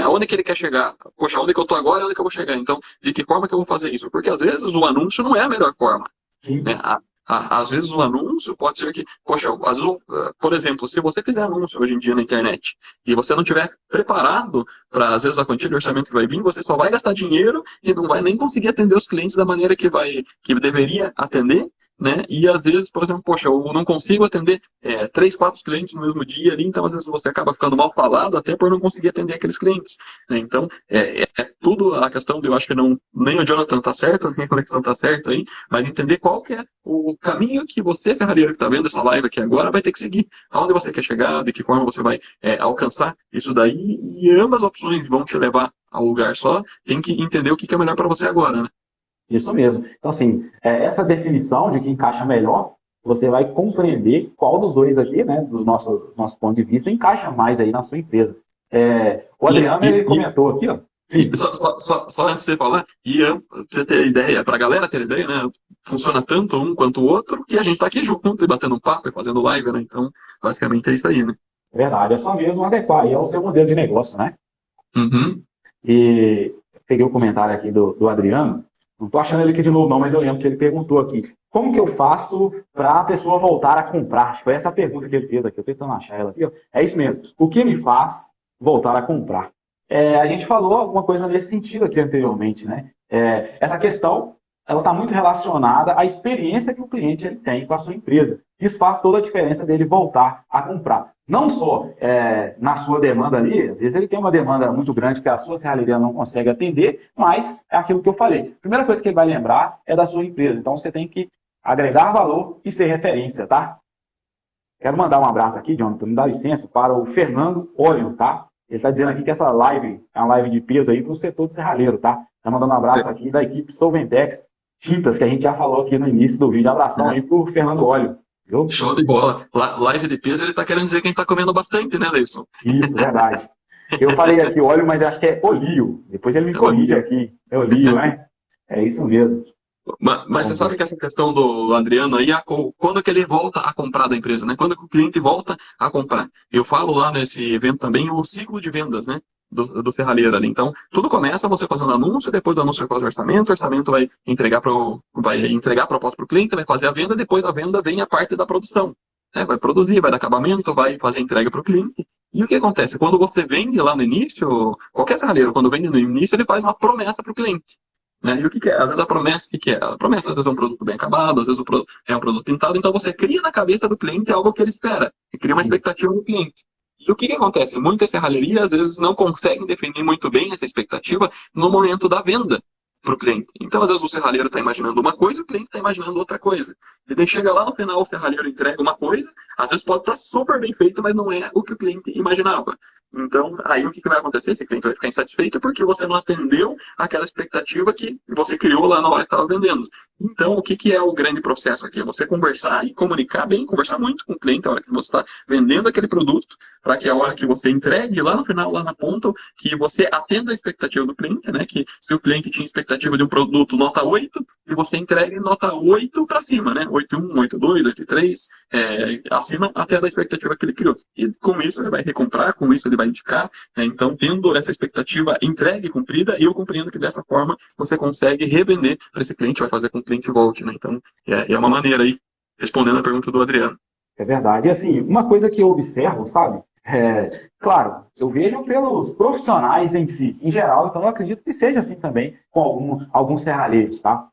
Onde que ele quer chegar? Poxa, onde que eu estou agora e onde que eu vou chegar? Então, de que forma que eu vou fazer isso? Porque às vezes o anúncio não é a melhor forma. Né? Às vezes o anúncio pode ser que, poxa, às vezes, por exemplo, se você fizer anúncio hoje em dia na internet e você não estiver preparado para, às vezes, a quantia de orçamento que vai vir, você só vai gastar dinheiro e não vai nem conseguir atender os clientes da maneira que deveria atender. Né? E às vezes, por exemplo, poxa, eu não consigo atender 3, 4 clientes no mesmo dia ali, então às vezes você acaba ficando mal falado até por não conseguir atender aqueles clientes. Né? Então, tudo a questão de, eu acho que nem o Jonathan está certo, nem a conexão está certo aí, mas entender qual que é o caminho que você, serralheiro que está vendo essa live aqui agora, vai ter que seguir. Aonde você quer chegar, de que forma você vai alcançar isso daí, e ambas opções vão te levar ao lugar só, tem que entender o que é melhor para você agora, né? Isso mesmo. Então, assim, essa definição de que encaixa melhor, você vai compreender qual dos dois aqui, né, do nosso ponto de vista, encaixa mais aí na sua empresa. O Adriano, ele comentou aqui, ó. Só antes de você falar, pra você ter ideia, pra galera ter ideia, né? Funciona tanto um quanto o outro, que a gente tá aqui junto e batendo um papo e fazendo live, né? Então, basicamente é isso aí, né? Verdade, é só mesmo adequar aí ao seu modelo de negócio, né? Uhum. E peguei o comentário aqui do Adriano. Não estou achando ele aqui de novo, não, mas eu lembro que ele perguntou aqui: como que eu faço para a pessoa voltar a comprar? Acho que foi essa a pergunta que ele fez aqui. Eu estou tentando achar ela aqui. Ó. É isso mesmo. O que me faz voltar a comprar? A gente falou alguma coisa nesse sentido aqui anteriormente, né? Essa questão, ela está muito relacionada à experiência que o cliente ele tem com a sua empresa. isso faz toda a diferença dele voltar a comprar. Não só na sua demanda ali, às vezes ele tem uma demanda muito grande que a sua serralheria não consegue atender, mas é aquilo que eu falei. A primeira coisa que ele vai lembrar é da sua empresa. Então você tem que agregar valor e ser referência, tá? Quero mandar um abraço aqui, Jonathan, me dá licença, para o Fernando Olho, tá? Ele está dizendo aqui que essa live é uma live de peso aí para o setor de serralheiro, tá? Está mandando um abraço aqui da equipe Solventex Tintas, que a gente já falou aqui no início do vídeo. Abração aí para o Fernando Olho. Viu? Show de bola. Live de peso, ele tá querendo dizer que a gente tá comendo bastante, né, Leilson? Isso, verdade. Eu falei aqui óleo, mas acho que é olio. Depois ele me corrige aqui. É olio, né? É isso mesmo. Mas você sabe que essa questão do Adriano aí, quando que ele volta a comprar da empresa, né? Quando que o cliente volta a comprar? Eu falo lá nesse evento também o ciclo de vendas, né? Do serralheiro ali. Então, tudo começa você fazendo anúncio, depois do anúncio faz o orçamento vai entregar a proposta para o cliente, vai fazer a venda, depois da venda vem a parte da produção. Né? Vai produzir, vai dar acabamento, vai fazer entrega para o cliente. E o que acontece? Quando você vende lá no início, qualquer serralheiro, quando vende no início, ele faz uma promessa para o cliente. Né? E o que é? Às vezes a promessa, o que é? A promessa às vezes é um produto bem acabado, às vezes é um produto pintado, então você cria na cabeça do cliente algo que ele espera, e cria uma expectativa do cliente. E o que acontece? Muitas serralherias às vezes não conseguem definir muito bem essa expectativa no momento da venda para o cliente. Então, às vezes, o serralheiro está imaginando uma coisa, o cliente está imaginando outra coisa. E daí chega lá no final, o serralheiro entrega uma coisa, às vezes pode estar super bem feito, mas não é o que o cliente imaginava. Então, aí o que vai acontecer? Esse cliente vai ficar insatisfeito porque você não atendeu aquela expectativa que você criou lá na hora que estava vendendo. Então, o que é o grande processo aqui? É você conversar e comunicar bem, conversar muito com o cliente na hora que você está vendendo aquele produto, para que a hora que você entregue lá no final, lá na ponta, que você atenda a expectativa do cliente, né? Que se o cliente tinha expectativa de um produto nota 8, e você entregue nota 8 para cima, né? 8.1, 8.2, 8.3, acima até da expectativa que ele criou. E com isso ele vai recomprar, com isso ele vai indicar, né? Então, tendo essa expectativa entregue, cumprida, eu compreendo que dessa forma você consegue revender para esse cliente, vai fazer com que o cliente volte, né? Então, é uma maneira aí, respondendo a pergunta do Adriano. É verdade. E assim, uma coisa que eu observo, sabe? Claro, eu vejo pelos profissionais em si, em geral, então eu acredito que seja assim também com alguns serralheiros, tá?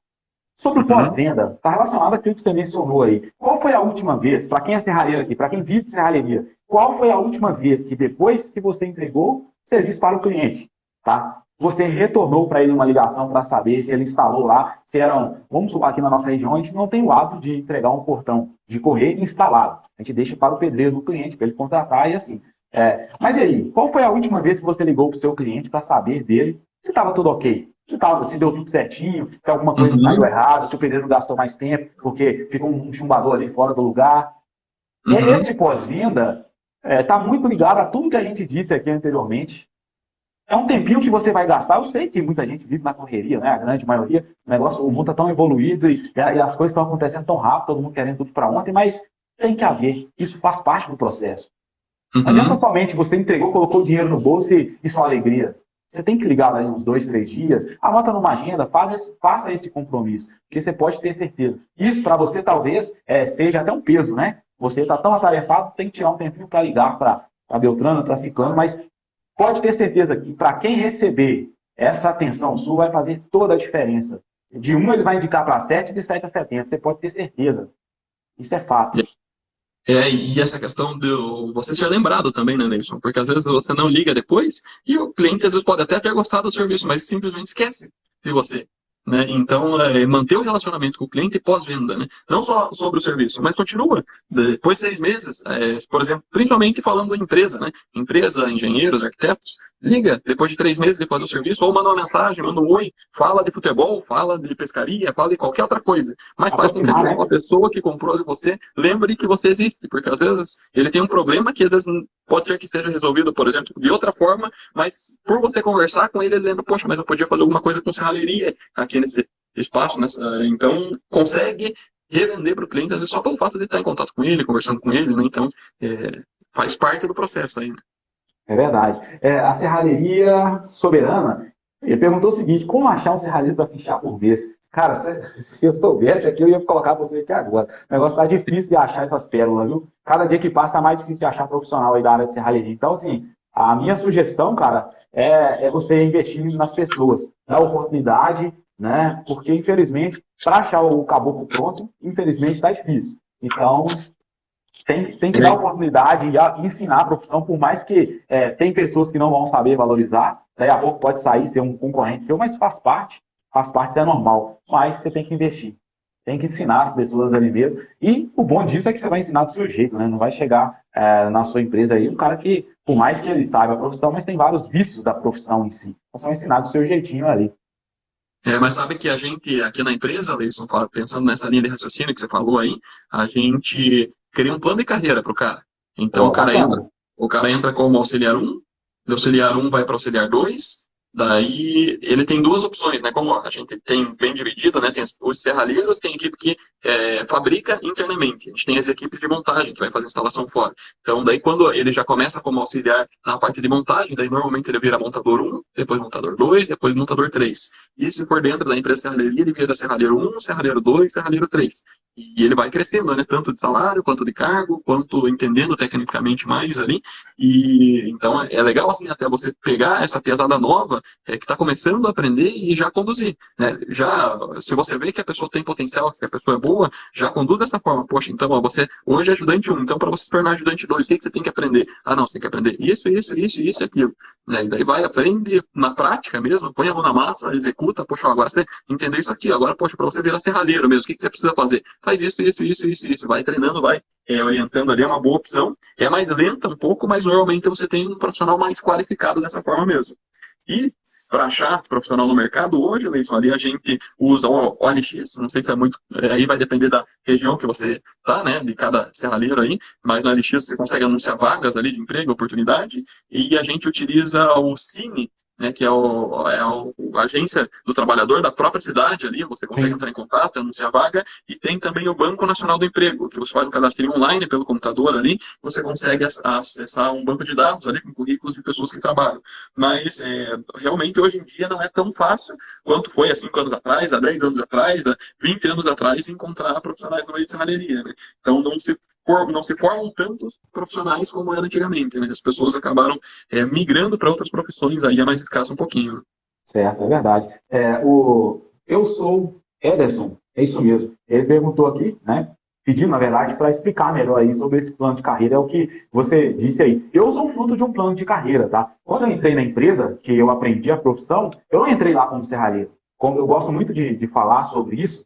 Sobre o pós-venda, está relacionado àquilo que você mencionou aí. Qual foi a última vez, para quem é serralheiro aqui, para quem vive de serralheria, qual foi a última vez que depois que você entregou o serviço para o cliente, tá? Você retornou para ele uma ligação para saber se ele instalou lá, se eram, vamos supor, aqui na nossa região, a gente não tem o hábito de entregar um portão de correio instalado. A gente deixa para o pedreiro do cliente, para ele contratar e assim. Mas e aí, qual foi a última vez que você ligou para o seu cliente para saber dele se estava tudo ok? Se deu tudo certinho, se alguma coisa saiu errado, se o pedreiro gastou mais tempo, porque ficou um chumbador ali fora do lugar. Esse pós-venda está muito ligado a tudo que a gente disse aqui anteriormente. É um tempinho que você vai gastar. Eu sei que muita gente vive na correria, né? A grande maioria. O mundo está tão evoluído e as coisas estão acontecendo tão rápido, todo mundo querendo tudo para ontem, mas tem que haver. Isso faz parte do processo. Não adianta somente você entregou, colocou o dinheiro no bolso e só alegria. Você tem que ligar lá uns 2, 3 dias, anota numa agenda, faça esse compromisso, porque você pode ter certeza. Isso para você talvez seja até um peso, né? Você está tão atarefado, tem que tirar um tempinho para ligar para Beltrano, para Ciclano, mas pode ter certeza que para quem receber essa atenção sua vai fazer toda a diferença. De 1 ele vai indicar para 7, de 7 a 70, você pode ter certeza. Isso é fato. E essa questão de você ser lembrado também, né, Nelson? Porque às vezes você não liga depois e o cliente às vezes pode até ter gostado do serviço, mas simplesmente esquece de você. Né? Então, manter o relacionamento com o cliente pós-venda, né? Não só sobre o serviço, mas continua. Depois de 6 meses, por exemplo, principalmente falando em empresa, né? Empresa, engenheiros, arquitetos, liga depois de 3 meses de fazer o serviço, ou manda uma mensagem, manda um oi, fala de futebol, fala de pescaria, fala de qualquer outra coisa. Mas faz com que uma pessoa que comprou de você lembre que você existe, porque às vezes ele tem um problema que às vezes pode ser que seja resolvido, por exemplo, de outra forma, mas por você conversar com ele, ele lembra, poxa, mas eu podia fazer alguma coisa com serralheria aqui nesse espaço, então consegue revender para o cliente, às vezes só pelo fato de estar em contato com ele, conversando com ele, né? Então faz parte do processo aí. Né? É verdade. A serralheria soberana, ele perguntou o seguinte, como achar um serralheiro para fichar por mês? Cara, se eu soubesse aqui, eu ia colocar você aqui agora. O negócio tá difícil de achar essas pérolas, viu? Cada dia que passa tá mais difícil de achar profissional aí da área de serralheria. Então, assim, a minha sugestão, cara, é você investir nas pessoas, dar oportunidade, né? Porque, infelizmente, para achar o caboclo pronto, infelizmente, tá difícil. Então, Tem que dar oportunidade e ensinar a profissão, por mais que tem pessoas que não vão saber valorizar, daí a pouco pode sair, ser um concorrente seu, mas faz parte, isso é normal. Mas você tem que investir, tem que ensinar as pessoas ali mesmo. E o bom disso é que você vai ensinar do seu jeito, né? Não vai chegar na sua empresa aí um cara que, por mais que ele saiba a profissão, mas tem vários vícios da profissão em si. Então, você vai ensinar do seu jeitinho ali. Mas sabe que a gente, aqui na empresa, Leison, pensando nessa linha de raciocínio que você falou aí, a gente cria um plano de carreira para o cara. Então Pô, bacana. o cara entra como auxiliar um, do auxiliar um vai para auxiliar 2, daí ele tem duas opções, né? Como a gente tem bem dividido, né? Tem os serralheiros, tem a equipe que fabrica internamente. A gente tem as equipes de montagem, que vai fazer instalação fora. Então, daí quando ele já começa como auxiliar na parte de montagem, daí normalmente ele vira montador um, depois montador 2, depois montador 3. E se for dentro da empresa serralheria, ele vira serralheiro um, serralheiro 2, serralheiro 3. E ele vai crescendo, né? Tanto de salário, quanto de cargo, quanto entendendo tecnicamente mais ali. E então é legal assim até você pegar essa pesada nova que está começando a aprender e já conduzir, né? Já se você vê que a pessoa tem potencial, que a pessoa é boa, já conduz dessa forma. Poxa, então ó, você hoje é ajudante um, então para você se tornar ajudante 2, o que você tem que aprender? Ah, não, você tem que aprender isso, isso, isso, isso e aquilo. Né? E daí vai, aprende na prática mesmo, põe a mão na massa, executa, poxa, agora você entendeu isso aqui, agora, poxa, para você virar serralheiro mesmo, o que você precisa fazer? Faz isso, isso, isso, isso, isso. Vai treinando, vai orientando ali, é uma boa opção. É mais lenta um pouco, mas normalmente você tem um profissional mais qualificado dessa forma mesmo. E para achar profissional no mercado hoje, Leison, ali a gente usa o OLX, não sei se é muito, aí vai depender da região que você tá, né, de cada serralheiro aí, mas no OLX você consegue anunciar vagas ali de emprego, oportunidade, e a gente utiliza o Cine, né, que a agência do trabalhador da própria cidade ali, você consegue Sim. entrar em contato, anunciar vaga, e tem também o Banco Nacional do Emprego, que você faz um cadastro online pelo computador ali, você consegue acessar um banco de dados ali com currículos de pessoas que trabalham. Mas realmente hoje em dia não é tão fácil quanto foi há 5 anos atrás, há 10 anos atrás, há 20 anos atrás, encontrar profissionais no meio de serralheria, né? Então não se formam tantos profissionais como era antigamente, né? As pessoas acabaram migrando para outras profissões, aí é mais escasso um pouquinho. Certo, é verdade. Eu sou Ederson, é isso mesmo. Ele perguntou aqui, né? Pedindo, na verdade, para explicar melhor aí sobre esse plano de carreira, é o que você disse aí. Eu sou fruto de um plano de carreira, tá? Quando eu entrei na empresa, que eu aprendi a profissão, eu não entrei lá como serralheiro. Como eu gosto muito de falar sobre isso,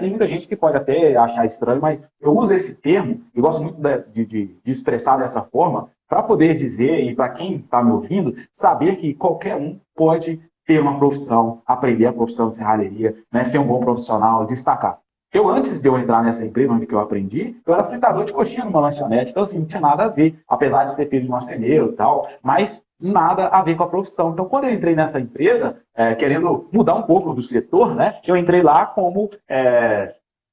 tem muita gente que pode até achar estranho, mas eu uso esse termo e gosto muito de expressar dessa forma para poder dizer, e para quem está me ouvindo, saber que qualquer um pode ter uma profissão, aprender a profissão de serralheria, né, ser um bom profissional, destacar. Eu, antes de eu entrar nessa empresa onde eu aprendi, eu era fritador de coxinha numa lanchonete, então assim, não tinha nada a ver, apesar de ser filho de marceneiro e tal, mas nada a ver com a profissão. Então, quando eu entrei nessa empresa, querendo mudar um pouco do setor, né, eu entrei lá como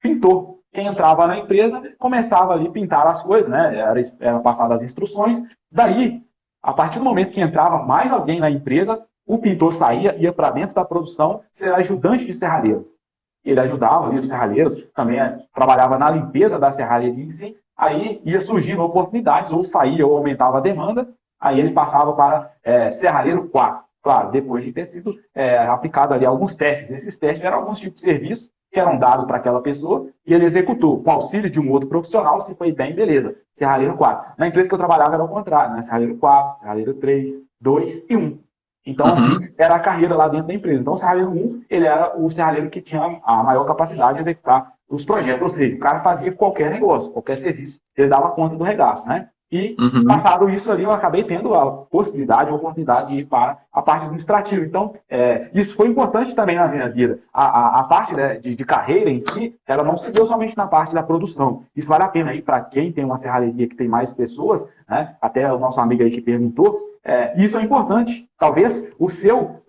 pintor. Quem entrava na empresa começava ali a pintar as coisas, né, era passado as instruções, daí, a partir do momento que entrava mais alguém na empresa, o pintor saía, ia para dentro da produção, ser ajudante de serralheiro. Ele ajudava ali os serralheiros, também trabalhava na limpeza da serralheria em si, aí ia surgindo oportunidades, ou saía ou aumentava a demanda, aí ele passava para serralheiro 4. Claro, depois de ter sido aplicado ali alguns testes. Esses testes eram alguns tipos de serviços que eram dados para aquela pessoa e ele executou, com auxílio de um outro profissional, se foi bem, beleza. Serralheiro 4. Na empresa que eu trabalhava era o contrário, né? Serralheiro 4, serralheiro 3, 2 e 1. Então, Uhum. assim, era a carreira lá dentro da empresa. Então, o serralheiro 1, ele era o serralheiro que tinha a maior capacidade de executar os projetos. Ou seja, o cara fazia qualquer negócio, qualquer serviço. Ele dava conta do regaço, né? E, Uhum. passado isso ali, eu acabei tendo a possibilidade, a oportunidade de ir para a parte administrativa. Então, isso foi importante também na minha vida. A parte, né, de carreira em si, ela não se deu somente na parte da produção. Isso vale a pena aí para quem tem uma serralheria que tem mais pessoas, né? Até o nosso amigo aí que perguntou, isso é importante. Talvez o seu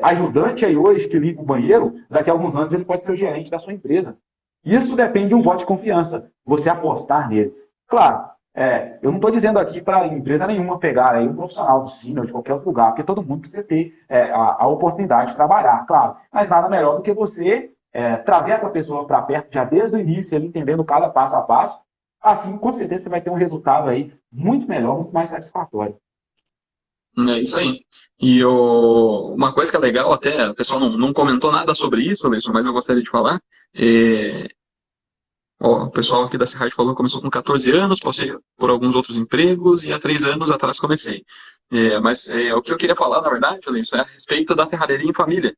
ajudante aí hoje que limpa o banheiro, daqui a alguns anos ele pode ser o gerente da sua empresa. Isso depende de um voto de confiança, você apostar nele. Claro, eu não estou dizendo aqui para empresa nenhuma pegar aí um profissional do Cine ou de qualquer outro lugar, porque todo mundo precisa ter a oportunidade de trabalhar, claro. Mas nada melhor do que você trazer essa pessoa para perto já desde o início, ele entendendo cada passo a passo. Assim, com certeza, você vai ter um resultado aí muito melhor, muito mais satisfatório. É isso aí. E uma coisa que é legal, até o pessoal não comentou nada sobre isso, Alisson, mas eu gostaria de falar. é, Ó, o pessoal aqui da Serrart falou que começou com 14 anos, passei por alguns outros empregos e há 3 anos atrás comecei. Mas o que eu queria falar, na verdade, Leison, é a respeito da serralheria em família.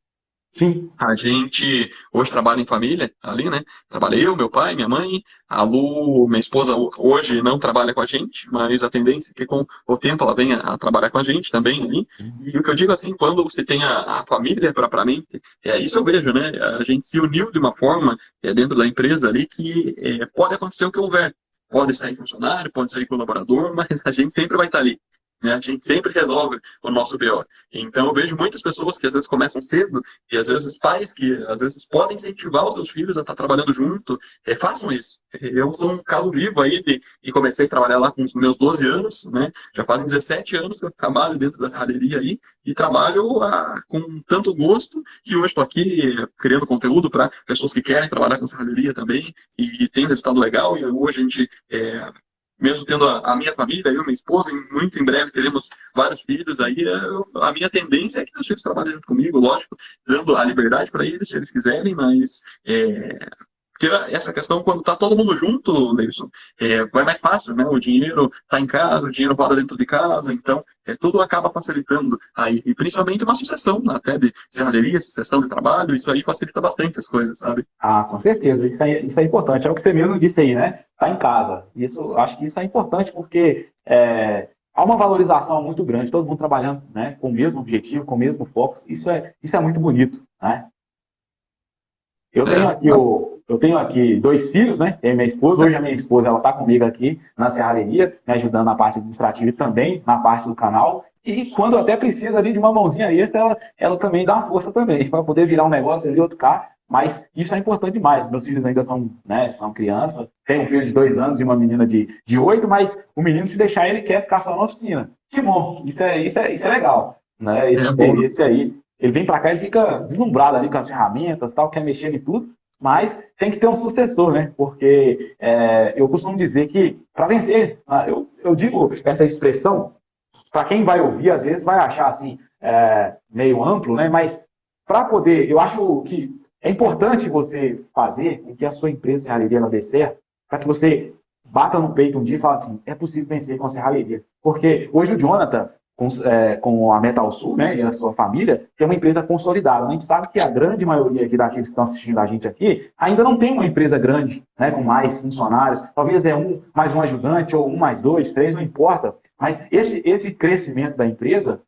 Sim, A gente hoje trabalha em família, ali, né? Trabalha eu, meu pai, minha mãe. A Lu, minha esposa, hoje não trabalha com a gente, mas a tendência é que com o tempo ela venha a trabalhar com a gente também ali. E o que eu digo assim, quando você tem a família propriamente, isso eu vejo, né? A gente se uniu de uma forma dentro da empresa ali que pode acontecer o que houver. Pode sair funcionário, pode sair colaborador, mas a gente sempre vai estar ali. Né? A gente sempre resolve o nosso BO. Então eu vejo muitas pessoas que às vezes começam cedo e às vezes pais que às vezes podem incentivar os seus filhos a estar trabalhando junto, façam isso. Eu sou um caso vivo aí e comecei a trabalhar lá com os meus 12 anos, né? Já fazem 17 anos que eu trabalho dentro da serralheria aí e trabalho com tanto gosto que hoje estou aqui criando conteúdo para pessoas que querem trabalhar com serralheria também e tem resultado legal e hoje a gente mesmo tendo a minha família, eu e minha esposa, muito em breve teremos vários filhos aí, a minha tendência é que meus filhos trabalhem junto comigo, lógico, dando a liberdade para eles, se eles quiserem, mas porque essa questão, quando está todo mundo junto, Leilson, vai mais fácil, né? O dinheiro está em casa, o dinheiro roda dentro de casa, então tudo acaba facilitando aí. E principalmente uma sucessão, né, até de serralheria, sucessão de trabalho, isso aí facilita bastante as coisas, sabe? ah, com certeza, isso é importante. É o que você mesmo disse aí, né? Tá em casa. Isso, acho que isso é importante porque há uma valorização muito grande, todo mundo trabalhando, né, com o mesmo objetivo, com o mesmo foco. Isso é muito bonito, né? É, Eu tenho aqui dois filhos, né? Tenho minha esposa. Hoje a minha esposa ela está comigo aqui na serralheria, me ajudando na parte administrativa e também na parte do canal. E quando até precisa ali de uma mãozinha extra, ela também dá uma força também, para poder virar um negócio ali, outro cá. Mas isso é importante demais. Meus filhos ainda são, né, são crianças. Tenho um filho de 2 anos e uma menina de 8, mas o menino, se deixar, ele quer ficar só na oficina. Que bom, isso é legal. Né? é bom. Esse aí, ele vem para cá e fica deslumbrado ali com as ferramentas, tal, quer mexer em tudo, mas tem que ter um sucessor, né? Porque eu costumo dizer que para vencer, eu digo essa expressão, para quem vai ouvir, às vezes vai achar assim, meio amplo, né? Mas para poder, eu acho que é importante você fazer com que a sua empresa de serralheria ela dê certo, para que você bata no peito um dia e fale assim, é possível vencer com a serralheria. Porque hoje o Jonathan, com a Metal Sul, né, e a sua família, tem uma empresa consolidada. A gente sabe que a grande maioria aqui daqueles que estão assistindo a gente aqui ainda não tem uma empresa grande, né, com mais funcionários. Talvez um mais um ajudante, ou um mais dois, três, não importa. Mas esse crescimento da empresa,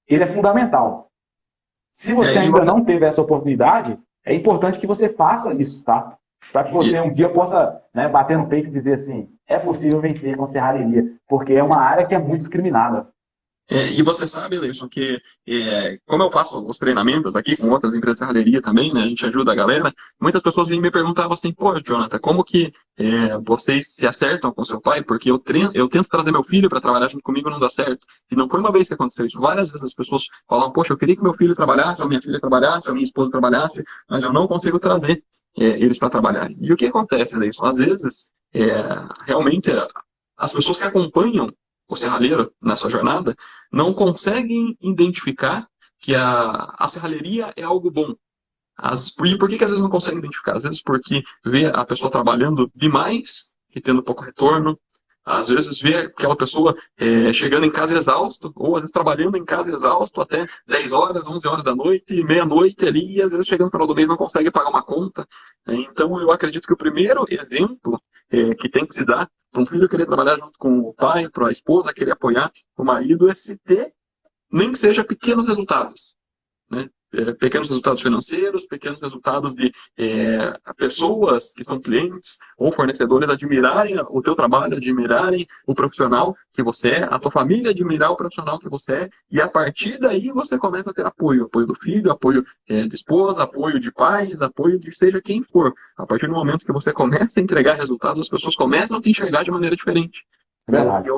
ele é fundamental. Se você E ainda você, não teve essa oportunidade, é importante que você faça isso, tá? Para que você um dia possa, né, bater no peito e dizer assim, é possível vencer com serralheria, porque é uma área que é muito discriminada. E você sabe, Leison, que como eu faço os treinamentos aqui com outras empresas de serralheria também, né, a gente ajuda a galera, muitas pessoas vinham me perguntavam assim, pô, Jonathan, como que vocês se acertam com seu pai? Porque eu tento trazer meu filho para trabalhar junto comigo e não dá certo. E não foi uma vez que aconteceu isso. Várias vezes as pessoas falam, poxa, eu queria que meu filho trabalhasse, ou minha filha trabalhasse, ou minha esposa trabalhasse, mas eu não consigo trazer eles para trabalhar. E o que acontece, Leison? Às vezes, realmente, as pessoas que acompanham o serralheiro nessa jornada não conseguem identificar que a serralheria é algo bom. E por que às vezes não conseguem identificar? Às vezes porque vê a pessoa trabalhando demais e tendo pouco retorno. Às vezes vê aquela pessoa chegando em casa exausto, ou às vezes trabalhando em casa exausto até 10 horas, 11 horas da noite, meia-noite ali, e às vezes chegando no final do mês não consegue pagar uma conta. Então eu acredito que o primeiro exemplo que tem que se dar para um filho querer trabalhar junto com o pai, para a esposa querer apoiar o marido, é se ter, nem que seja pequenos resultados. Né? Pequenos resultados financeiros, pequenos resultados de pessoas que são clientes ou fornecedores admirarem o teu trabalho, admirarem o profissional que você é, a tua família admirar o profissional que você é, e a partir daí você começa a ter apoio do filho, apoio de esposa, apoio de pais, apoio de seja quem for. A partir do momento que você começa a entregar resultados, as pessoas começam a te enxergar de maneira diferente. É Né? verdade.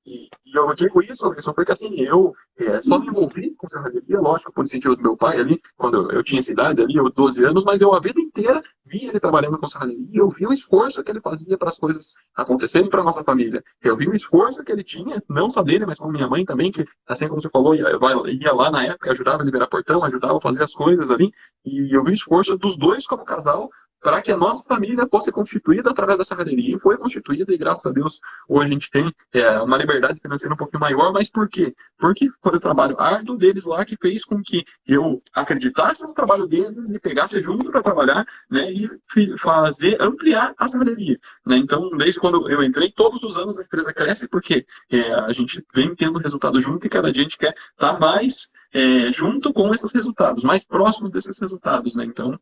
E eu digo isso, Anderson, porque assim, eu só me envolvi com serralheria, lógico, por incentivo do meu pai ali, quando eu tinha essa idade ali, eu 12 anos, mas eu a vida inteira vi ele trabalhando com serralheria, eu vi o esforço que ele fazia para as coisas acontecerem para a nossa família. Eu vi o esforço que ele tinha, não só dele, mas com minha mãe também, que, assim como você falou, ia lá na época, ajudava a liberar portão, ajudava a fazer as coisas ali, e eu vi o esforço dos dois como casal para que a nossa família fosse constituída através da serralheria. E foi constituída, e graças a Deus, hoje a gente tem uma liberdade financeira um pouquinho maior. Mas por quê? Porque foi o trabalho árduo deles lá que fez com que eu acreditasse no trabalho deles e pegasse junto para trabalhar, né, e fazer ampliar a serralheria. Né? Então, desde quando eu entrei, todos os anos a empresa cresce porque a gente vem tendo resultado junto e cada dia a gente quer estar mais junto com esses resultados, mais próximos desses resultados. Né? Então,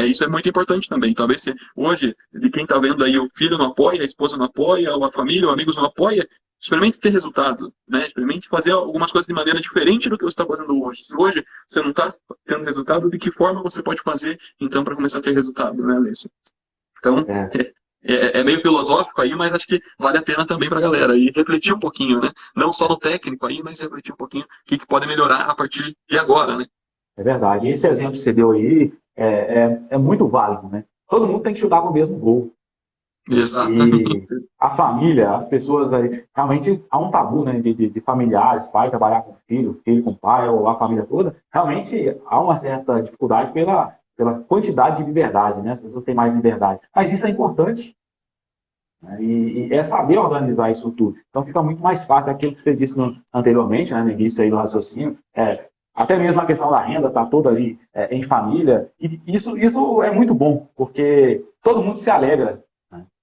isso é muito importante também. Talvez se hoje, de quem está vendo aí, o filho não apoia, a esposa não apoia, ou a família, ou amigos não apoia, experimente ter resultado, né? Experimente fazer algumas coisas de maneira diferente do que você está fazendo hoje. Se hoje você não está tendo resultado, de que forma você pode fazer, então, para começar a ter resultado, né, Alessio? Então, é meio filosófico aí, mas acho que vale a pena também para a galera e refletir um pouquinho, né? Não só no técnico aí, mas refletir um pouquinho o que pode melhorar a partir de agora, né? É verdade. Esse exemplo que você deu aí é muito válido, né? Todo mundo tem que chutar com o mesmo gol. Exatamente. E a família, as pessoas aí, realmente há um tabu, né, de familiares, pai trabalhar com filho, filho com pai, ou a família toda. Realmente há uma certa dificuldade pela quantidade de liberdade, né? As pessoas têm mais liberdade. Mas isso é importante, né? E é saber organizar isso tudo. Então fica muito mais fácil aquilo que você disse anteriormente, né, no início aí do raciocínio, até mesmo a questão da renda está toda ali em família. E isso é muito bom, porque todo mundo se alegra.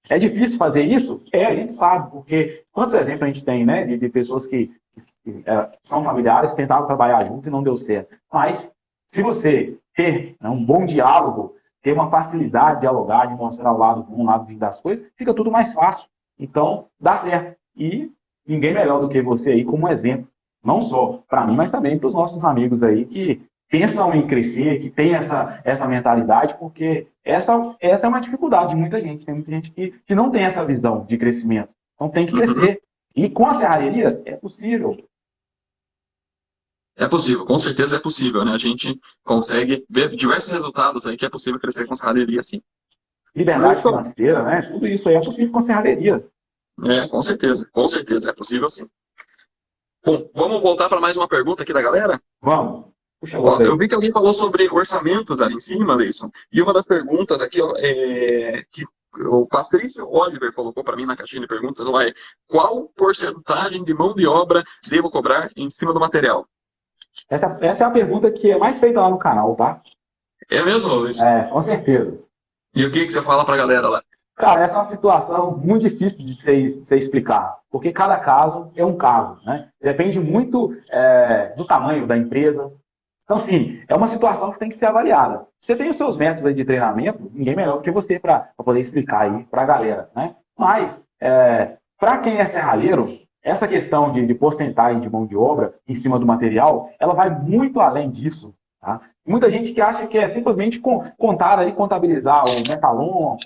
É difícil fazer isso? A gente sabe, porque quantos exemplos a gente tem, né, de pessoas que são familiares, tentaram trabalhar junto e não deu certo. Mas, se você ter, né, um bom diálogo, ter uma facilidade de dialogar, de mostrar o lado bom, o lado ruim das coisas, fica tudo mais fácil. Então, dá certo. E ninguém melhor do que você aí como exemplo. Não só para mim, mas também para os nossos amigos aí que pensam em crescer, que tem essa mentalidade, porque essa é uma dificuldade de muita gente. Tem muita gente que não tem essa visão de crescimento. Então tem que crescer. E com a serralheria é possível. É possível, com certeza é possível, né? A gente consegue ver diversos resultados aí que é possível crescer com serralheria, sim. Liberdade financeira, né? Tudo isso aí é possível com a serralheria. Com certeza, é possível sim. Bom, vamos voltar para mais uma pergunta aqui da galera? Vamos. Puxa, eu vi que alguém falou sobre orçamentos ali em cima, Leison. E uma das perguntas aqui que o Patrício Oliver colocou para mim na caixinha de perguntas lá qual porcentagem de mão de obra devo cobrar em cima do material? Essa é a pergunta que é mais feita lá no canal, tá? É mesmo, Leison? Com certeza. E o que você fala para a galera lá? Cara, essa é uma situação muito difícil de você explicar, porque cada caso é um caso, né? Depende muito do tamanho da empresa. Então, sim, é uma situação que tem que ser avaliada. Você tem os seus métodos aí de treinamento, ninguém melhor do que você para poder explicar aí para a galera, né? Mas, para quem é serralheiro, essa questão de porcentagem de mão de obra em cima do material, ela vai muito além disso, tá? Muita gente que acha que é simplesmente contar ali, contabilizar o metalon.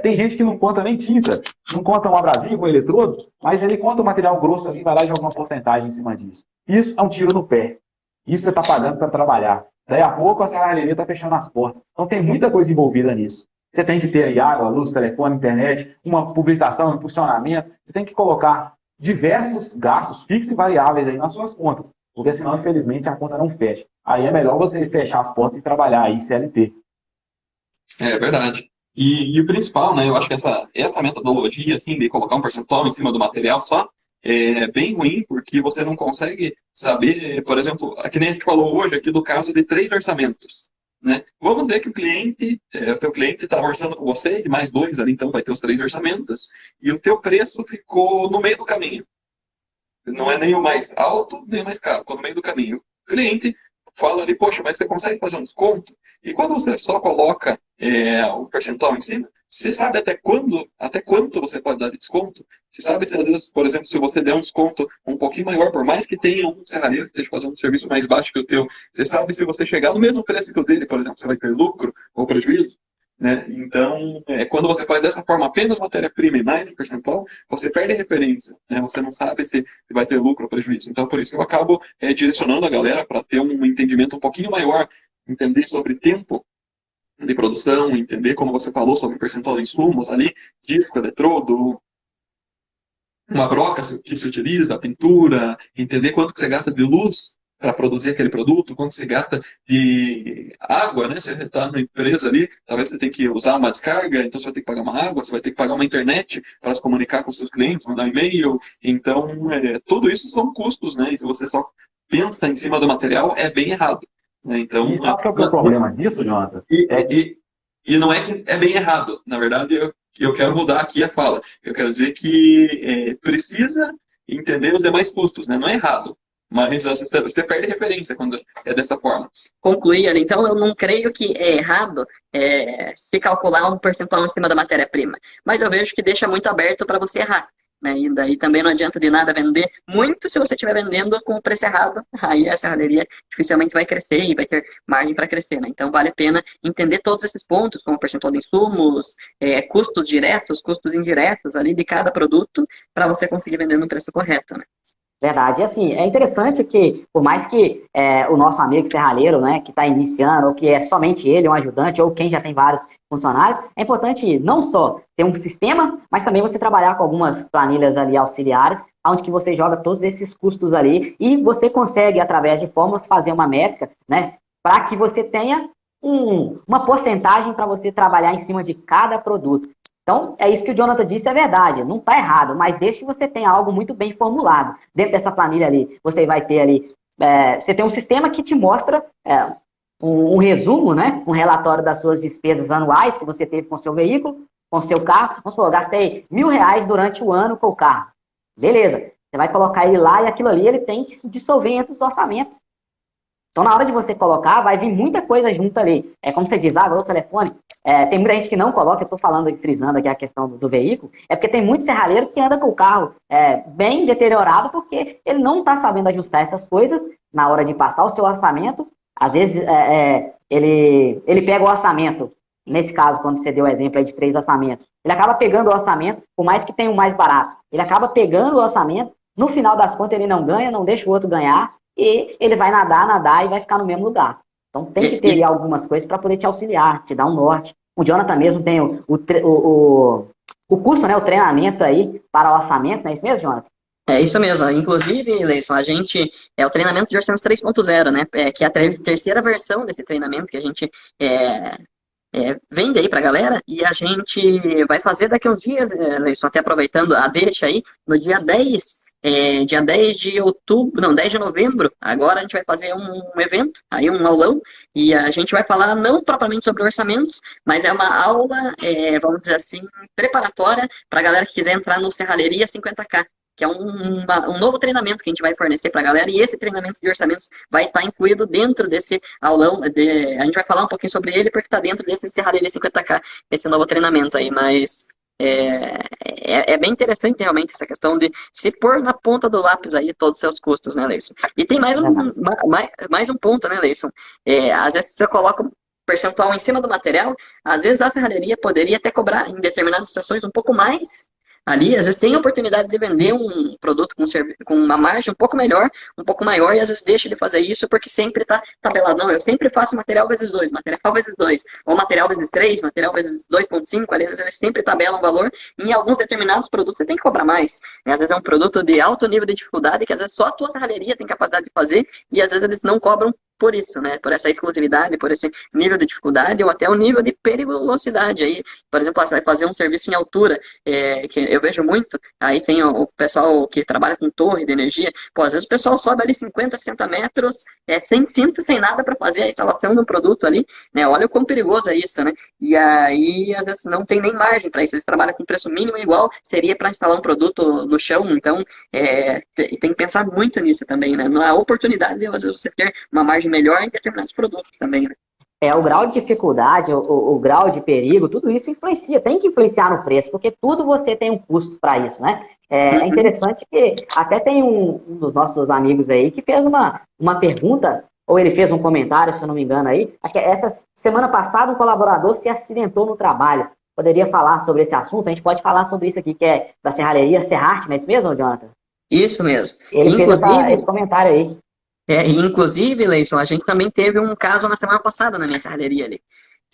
Tem gente que não conta nem tinta, não conta um abrasivo, um eletrodo, mas ele conta o material grosso ali, vai lá e joga uma porcentagem em cima disso. Isso é um tiro no pé. Isso você está pagando para trabalhar. Daí a pouco a serralheria está fechando as portas. Então tem muita coisa envolvida nisso. Você tem que ter aí água, luz, telefone, internet, uma publicação, um impulsionamento. Você tem que colocar diversos gastos fixos e variáveis aí nas suas contas. Porque senão, infelizmente, a conta não fecha. Aí é melhor você fechar as portas e trabalhar aí CLT. É verdade. E o principal, né? Eu acho que essa metodologia, assim, de colocar um percentual em cima do material só, é bem ruim, porque você não consegue saber, por exemplo, que nem a gente falou hoje aqui do caso de 3 orçamentos. Né? Vamos ver que o teu cliente está orçando com você, e mais 2 ali, então vai ter os 3 orçamentos, e o teu preço ficou no meio do caminho. Não é nem o mais alto, nem o mais caro, ficou no meio do caminho. O cliente fala ali, poxa, mas você consegue fazer um desconto? E quando você só coloca o percentual em cima, você sabe até quanto você pode dar de desconto? Você sabe se às vezes, por exemplo, se você der um desconto um pouquinho maior, por mais que tenha um serralheiro que esteja fazendo um serviço mais baixo que o teu, você sabe se você chegar no mesmo preço que o dele, por exemplo, você vai ter lucro ou prejuízo? Né? Então, quando você faz dessa forma apenas matéria-prima e mais um percentual, você perde a referência. Né? Você não sabe se vai ter lucro ou prejuízo. Então, por isso que eu acabo direcionando a galera para ter um entendimento um pouquinho maior, entender sobre tempo de produção, entender, como você falou, sobre o percentual de insumos ali, disco, eletrodo, uma broca que se utiliza, a pintura, entender quanto que você gasta de luz para produzir aquele produto, quanto você gasta de água, né? Você está na empresa ali, talvez você tenha que usar uma descarga, então você vai ter que pagar uma água, você vai ter que pagar uma internet para se comunicar com seus clientes, mandar um e-mail. Então, tudo isso são custos, né? E se você só pensa em cima do material, é bem errado. Né? Então, E sabe qual que é o problema disso, Jonathan? e, e não é que é bem errado. Na verdade, eu quero mudar aqui a fala. Eu quero dizer que precisa entender os demais custos, né? Não é errado. Mas você perde referência quando é dessa forma. Concluir, então eu não creio que é errado se calcular um percentual em cima da matéria-prima. Mas eu vejo que deixa muito aberto para você errar. Né? E daí também não adianta de nada vender muito se você estiver vendendo com o preço errado. Aí a serralheria dificilmente vai crescer e vai ter margem para crescer. Né? Então vale a pena entender todos esses pontos, como percentual de insumos, custos diretos, custos indiretos ali de cada produto, para você conseguir vender no preço correto. Né? Verdade. E assim, é interessante que, por mais que o nosso amigo serralheiro, né, que está iniciando, ou que é somente ele, um ajudante, ou quem já tem vários funcionários, é importante não só ter um sistema, mas também você trabalhar com algumas planilhas ali auxiliares, onde que você joga todos esses custos ali e você consegue, através de fórmulas, fazer uma métrica, né, para que você tenha uma porcentagem para você trabalhar em cima de cada produto. Então, é isso que o Jonathan disse, é verdade, não está errado, mas desde que você tenha algo muito bem formulado. Dentro dessa planilha ali, você vai ter ali, você tem um sistema que te mostra um resumo, né? Um relatório das suas despesas anuais que você teve com o seu veículo, com o seu carro. Vamos supor, eu gastei R$1.000 durante o ano com o carro. Beleza, você vai colocar ele lá e aquilo ali ele tem que se dissolver entre os orçamentos. Então, na hora de você colocar, vai vir muita coisa junto ali. É como você diz, o telefone. Tem muita gente que não coloca, eu estou falando e frisando aqui a questão do veículo, é porque tem muito serralheiro que anda com o carro bem deteriorado porque ele não está sabendo ajustar essas coisas na hora de passar o seu orçamento. Às vezes, ele pega o orçamento, nesse caso, quando você deu o exemplo aí de 3 orçamentos, ele acaba pegando o orçamento, por mais que tenha o mais barato, ele acaba pegando o orçamento, no final das contas ele não ganha, não deixa o outro ganhar, e ele vai nadar e vai ficar no mesmo lugar. Então tem que ter aí algumas coisas para poder te auxiliar, te dar um norte. O Jonathan mesmo tem o curso, né, o treinamento aí para orçamento, não é isso mesmo, Jonathan? É isso mesmo. Inclusive, Leison, a gente o treinamento de orçamentos 3.0, né? Que é a terceira versão desse treinamento que a gente vende aí pra galera, e a gente vai fazer daqui a uns dias, Leison, até aproveitando a deixa aí, no dia 10. Dia 10 de outubro, não, 10 de novembro, agora a gente vai fazer um evento, aí um aulão, e a gente vai falar não propriamente sobre orçamentos, mas é uma aula, vamos dizer assim, preparatória para a galera que quiser entrar no Serralheria 50K, que é um novo treinamento que a gente vai fornecer para a galera, e esse treinamento de orçamentos vai estar incluído dentro desse aulão, a gente vai falar um pouquinho sobre ele, porque está dentro desse Serralheria 50K, esse novo treinamento aí, mas... É bem interessante realmente essa questão de se pôr na ponta do lápis aí todos os seus custos, né, Leison? E tem mais um ponto, né, Leison? Às vezes você coloca um percentual em cima do material, às vezes a serralheria poderia até cobrar em determinadas situações um pouco mais. Ali, às vezes tem a oportunidade de vender um produto com uma margem um pouco melhor, um pouco maior, e às vezes deixa de fazer isso porque sempre está tabelado. Não, eu sempre faço material vezes 2, material vezes 2, ou material vezes 3, material vezes 2.5, às vezes eles sempre tabelam um valor, e em alguns determinados produtos você tem que cobrar mais. Né? Às vezes é um produto de alto nível de dificuldade que às vezes só a tua serralheria tem capacidade de fazer, e às vezes eles não cobram por isso, né? Por essa exclusividade, por esse nível de dificuldade ou até o nível de periculosidade. Aí, por exemplo, você vai fazer um serviço em altura, que eu vejo muito, aí tem o pessoal que trabalha com torre de energia, às vezes o pessoal sobe ali 50, 60 metros, sem cinto, sem nada para fazer a instalação do produto ali, né? Olha o quão perigoso é isso, né? E aí, às vezes, não tem nem margem para isso, eles trabalham com preço mínimo igual seria para instalar um produto no chão, então tem que pensar muito nisso também, né? Na oportunidade, às vezes, você ter uma margem melhor em determinados produtos também, né? O grau de dificuldade, o grau de perigo, tudo isso influencia, tem que influenciar no preço, porque tudo você tem um custo para isso, né? É interessante que até tem um dos nossos amigos aí que fez uma pergunta, ou ele fez um comentário, se eu não me engano aí, acho que essa semana passada um colaborador se acidentou no trabalho. Poderia falar sobre esse assunto? A gente pode falar sobre isso aqui, que é da serralheria Serrarte, não é isso mesmo, Jonathan? Isso mesmo. Ele fez esse comentário aí. Inclusive, Leison, a gente também teve um caso na semana passada na minha serralheria ali.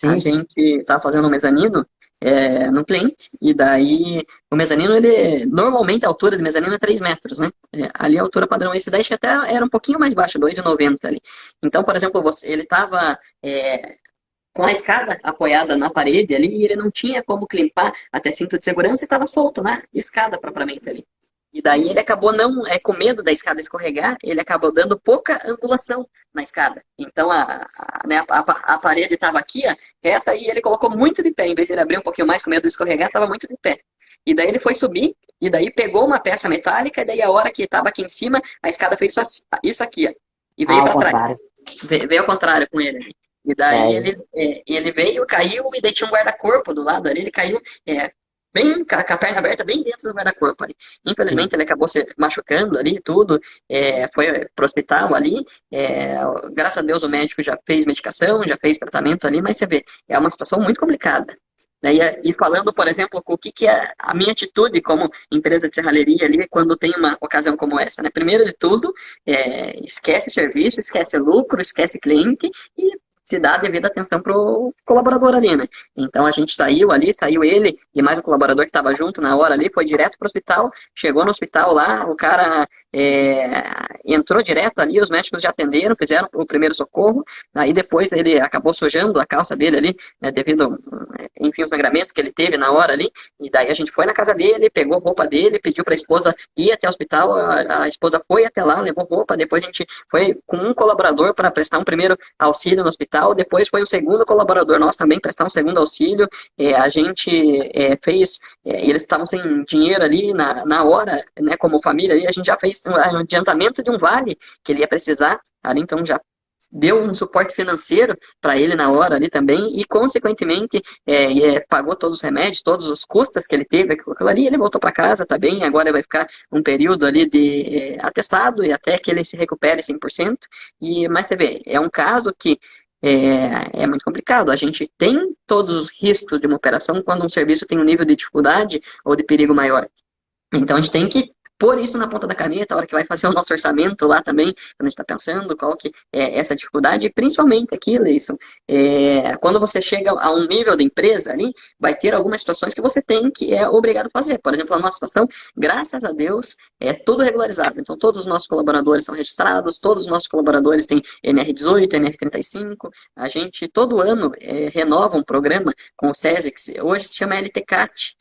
A Sim. gente está fazendo um mezanino no cliente, e daí o mezanino, ele normalmente a altura do mezanino é 3 metros, né? Ali a altura padrão, esse daí acho que até era um pouquinho mais baixo, 2,90 ali. Então, por exemplo, ele estava com a escada apoiada na parede ali, e ele não tinha como clipar até cinto de segurança e estava solto na escada propriamente ali. E daí ele acabou não, com medo da escada escorregar, ele acabou dando pouca angulação na escada. Então a parede estava aqui, ó, reta, e ele colocou muito de pé. Em vez de ele abrir um pouquinho mais com medo de escorregar, estava muito de pé. E daí ele foi subir, e daí pegou uma peça metálica, e daí a hora que estava aqui em cima, a escada fez isso aqui, ó, e veio Ao para trás. contrário. Veio ao contrário com ele. E daí É, ele veio, caiu, e daí tinha um guarda-corpo do lado ali, ele caiu bem com a perna aberta, bem dentro do guarda-corpo ali. sim. Infelizmente ele acabou se machucando ali e tudo, foi pro hospital ali, graças a Deus o médico já fez medicação, já fez tratamento ali, mas você vê, é uma situação muito complicada. Daí, e falando, por exemplo, o que é a minha atitude como empresa de serralheria ali quando tem uma ocasião como essa, né? Primeiro de tudo, esquece serviço, esquece lucro, esquece cliente e se dá a devida atenção pro colaborador ali, né? Então a gente saiu ali, saiu ele e mais o colaborador que estava junto na hora ali, foi direto pro hospital, chegou no hospital lá, o cara entrou direto ali, os médicos já atenderam, fizeram o primeiro socorro, aí depois ele acabou sujando a calça dele ali, né, devido, enfim, o sangramento que ele teve na hora ali, e daí a gente foi na casa dele, pegou roupa dele, pediu para a esposa ir até o hospital, a esposa foi até lá, levou roupa, depois a gente foi com um colaborador para prestar um primeiro auxílio no hospital, depois foi um segundo colaborador nosso também prestar um segundo auxílio, a gente fez, e eles estavam sem dinheiro ali na hora, né, como família ali, a gente já fez um adiantamento de um vale que ele ia precisar ali, então já deu um suporte financeiro para ele na hora ali também e, consequentemente, pagou todos os remédios, todos os custos que ele teve com aquilo ali, ele voltou para casa, tá bem, agora vai ficar um período ali de atestado e até que ele se recupere 100%, mas você vê, é um caso que é muito complicado. A gente tem todos os riscos de uma operação quando um serviço tem um nível de dificuldade ou de perigo maior. Então a gente tem que pôr isso na ponta da caneta, a hora que vai fazer o nosso orçamento lá também, quando a gente está pensando qual que é essa dificuldade, e principalmente aqui, Leison, quando você chega a um nível de empresa ali, vai ter algumas situações que você tem que é obrigado a fazer. Por exemplo, a nossa situação, graças a Deus, é tudo regularizado. Então todos os nossos colaboradores são registrados, todos os nossos colaboradores têm NR18, NR35, a gente todo ano renova um programa com o SESI, que hoje se chama LTCAT,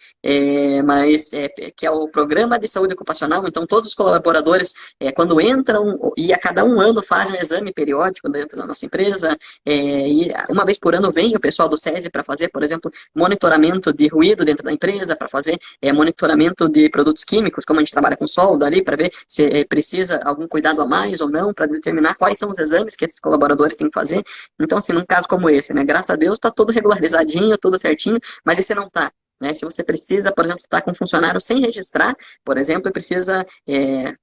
que é o Programa de Saúde Ocupacional. Então todos os colaboradores, quando entram, e a cada um ano fazem um exame periódico dentro da nossa empresa, e uma vez por ano vem o pessoal do SESI para fazer, por exemplo, monitoramento de ruído dentro da empresa, para fazer monitoramento de produtos químicos, como a gente trabalha com solda ali, para ver se precisa algum cuidado a mais ou não, para determinar quais são os exames que esses colaboradores têm que fazer. Então, assim, num caso como esse, né, graças a Deus está tudo regularizadinho, tudo certinho, mas esse não está. Né? Se você precisa, por exemplo, estar com um funcionário sem registrar, por exemplo, e precisa,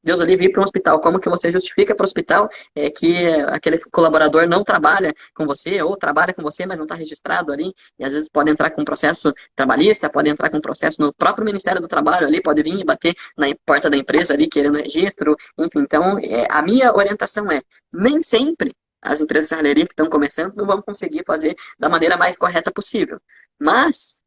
Deus ali, vir para um hospital, como que você justifica para o hospital que aquele colaborador não trabalha com você, ou trabalha com você, mas não está registrado ali, e às vezes pode entrar com um processo trabalhista, pode entrar com um processo no próprio Ministério do Trabalho ali, pode vir e bater na porta da empresa ali, querendo registro, enfim, então, a minha orientação nem sempre as empresas de serralheria que estão começando não vão conseguir fazer da maneira mais correta possível, mas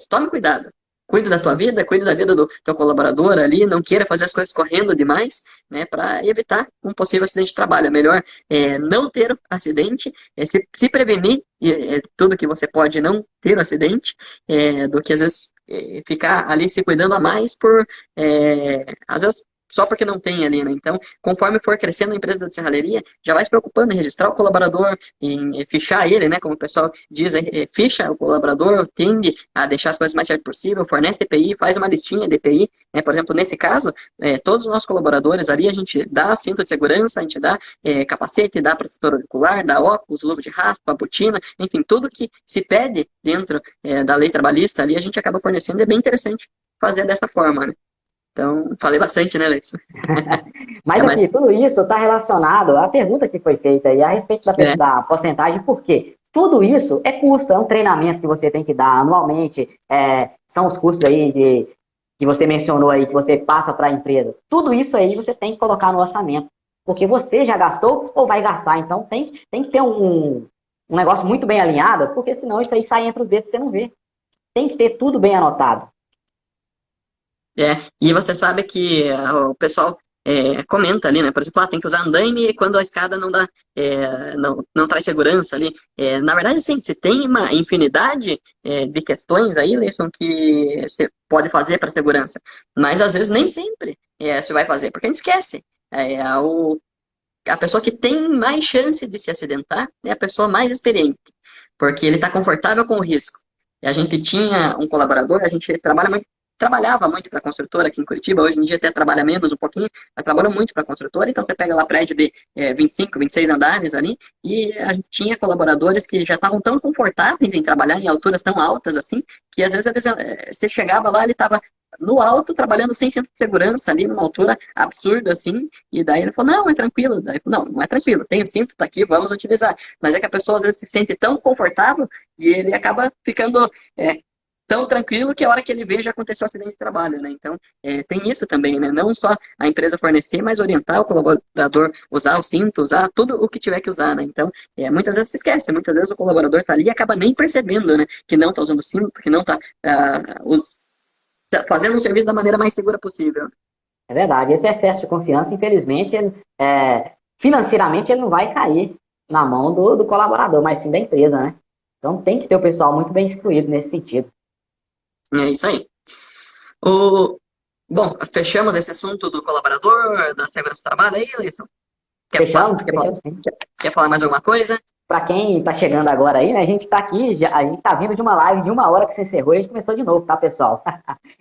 tome cuidado. Cuide da tua vida, cuide da vida do teu colaborador ali, não queira fazer as coisas correndo demais, né, para evitar um possível acidente de trabalho. É melhor não ter o acidente, se prevenir, tudo que você pode não ter o acidente, do que às vezes ficar ali se cuidando a mais por, às vezes, só porque não tem ali, né? Então, conforme for crescendo a empresa de serralheria, já vai se preocupando em registrar o colaborador, em fichar ele, né? Como o pessoal diz, ficha o colaborador, tende a deixar as coisas mais certo possível, fornece EPI, faz uma listinha de EPI, né? Por exemplo, nesse caso, todos os nossos colaboradores ali, a gente dá cinto de segurança, a gente dá capacete, dá protetor auricular, dá óculos, luva de raspa, botina, enfim, tudo que se pede dentro da lei trabalhista ali, a gente acaba fornecendo, é bem interessante fazer dessa forma, né? Então, falei bastante, né, Leison? Mas Mas, aqui, tudo isso está relacionado à pergunta que foi feita aí a respeito da porcentagem, por quê? Tudo isso é custo, é um treinamento que você tem que dar anualmente, são os custos aí que você mencionou aí, que você passa para a empresa. Tudo isso aí você tem que colocar no orçamento, porque você já gastou ou vai gastar, então tem que ter um negócio muito bem alinhado, porque senão isso aí sai entre os dedos e você não vê. Tem que ter tudo bem anotado. E você sabe que o pessoal comenta ali, né? Por exemplo, tem que usar andaime quando a escada não dá, não traz segurança ali. Na verdade, sim, você tem uma infinidade de questões aí, Leison, que você pode fazer para segurança, mas às vezes nem sempre você vai fazer, porque a gente esquece. A pessoa que tem mais chance de se acidentar é a pessoa mais experiente, porque ele está confortável com o risco. E a gente tinha um colaborador, a gente trabalhava muito para a construtora aqui em Curitiba, hoje em dia até trabalha menos um pouquinho, mas trabalha muito para a construtora, então você pega lá prédio de 25, 26 andares ali, e a gente tinha colaboradores que já estavam tão confortáveis em trabalhar em alturas tão altas assim, que às vezes você chegava lá, ele estava no alto, trabalhando sem centro de segurança ali, numa altura absurda, assim, e daí ele falou, não, é tranquilo. Daí ele falou, não é tranquilo, tem o cinto, tá aqui, vamos utilizar. Mas é que a pessoa às vezes se sente tão confortável e ele acaba ficando tão tranquilo que a hora que ele vê já aconteceu um acidente de trabalho, né? Então, tem isso também, né? Não só a empresa fornecer, mas orientar o colaborador, usar o cinto, usar tudo o que tiver que usar, né? Então, muitas vezes se esquece, muitas vezes o colaborador tá ali e acaba nem percebendo, né? Que não tá usando cinto, que não tá fazendo o serviço da maneira mais segura possível. É verdade. Esse excesso de confiança, infelizmente, financeiramente ele não vai cair na mão do colaborador, mas sim da empresa, né? Então tem que ter o pessoal muito bem instruído nesse sentido. É isso aí. Bom, fechamos esse assunto do colaborador, da segurança do trabalho aí, Leison? Fechamos sim. Quer falar mais alguma coisa? Para quem está chegando agora aí, né, a gente está aqui, a gente está vindo de uma live de 1 hora que se encerrou e a gente começou de novo, tá, pessoal?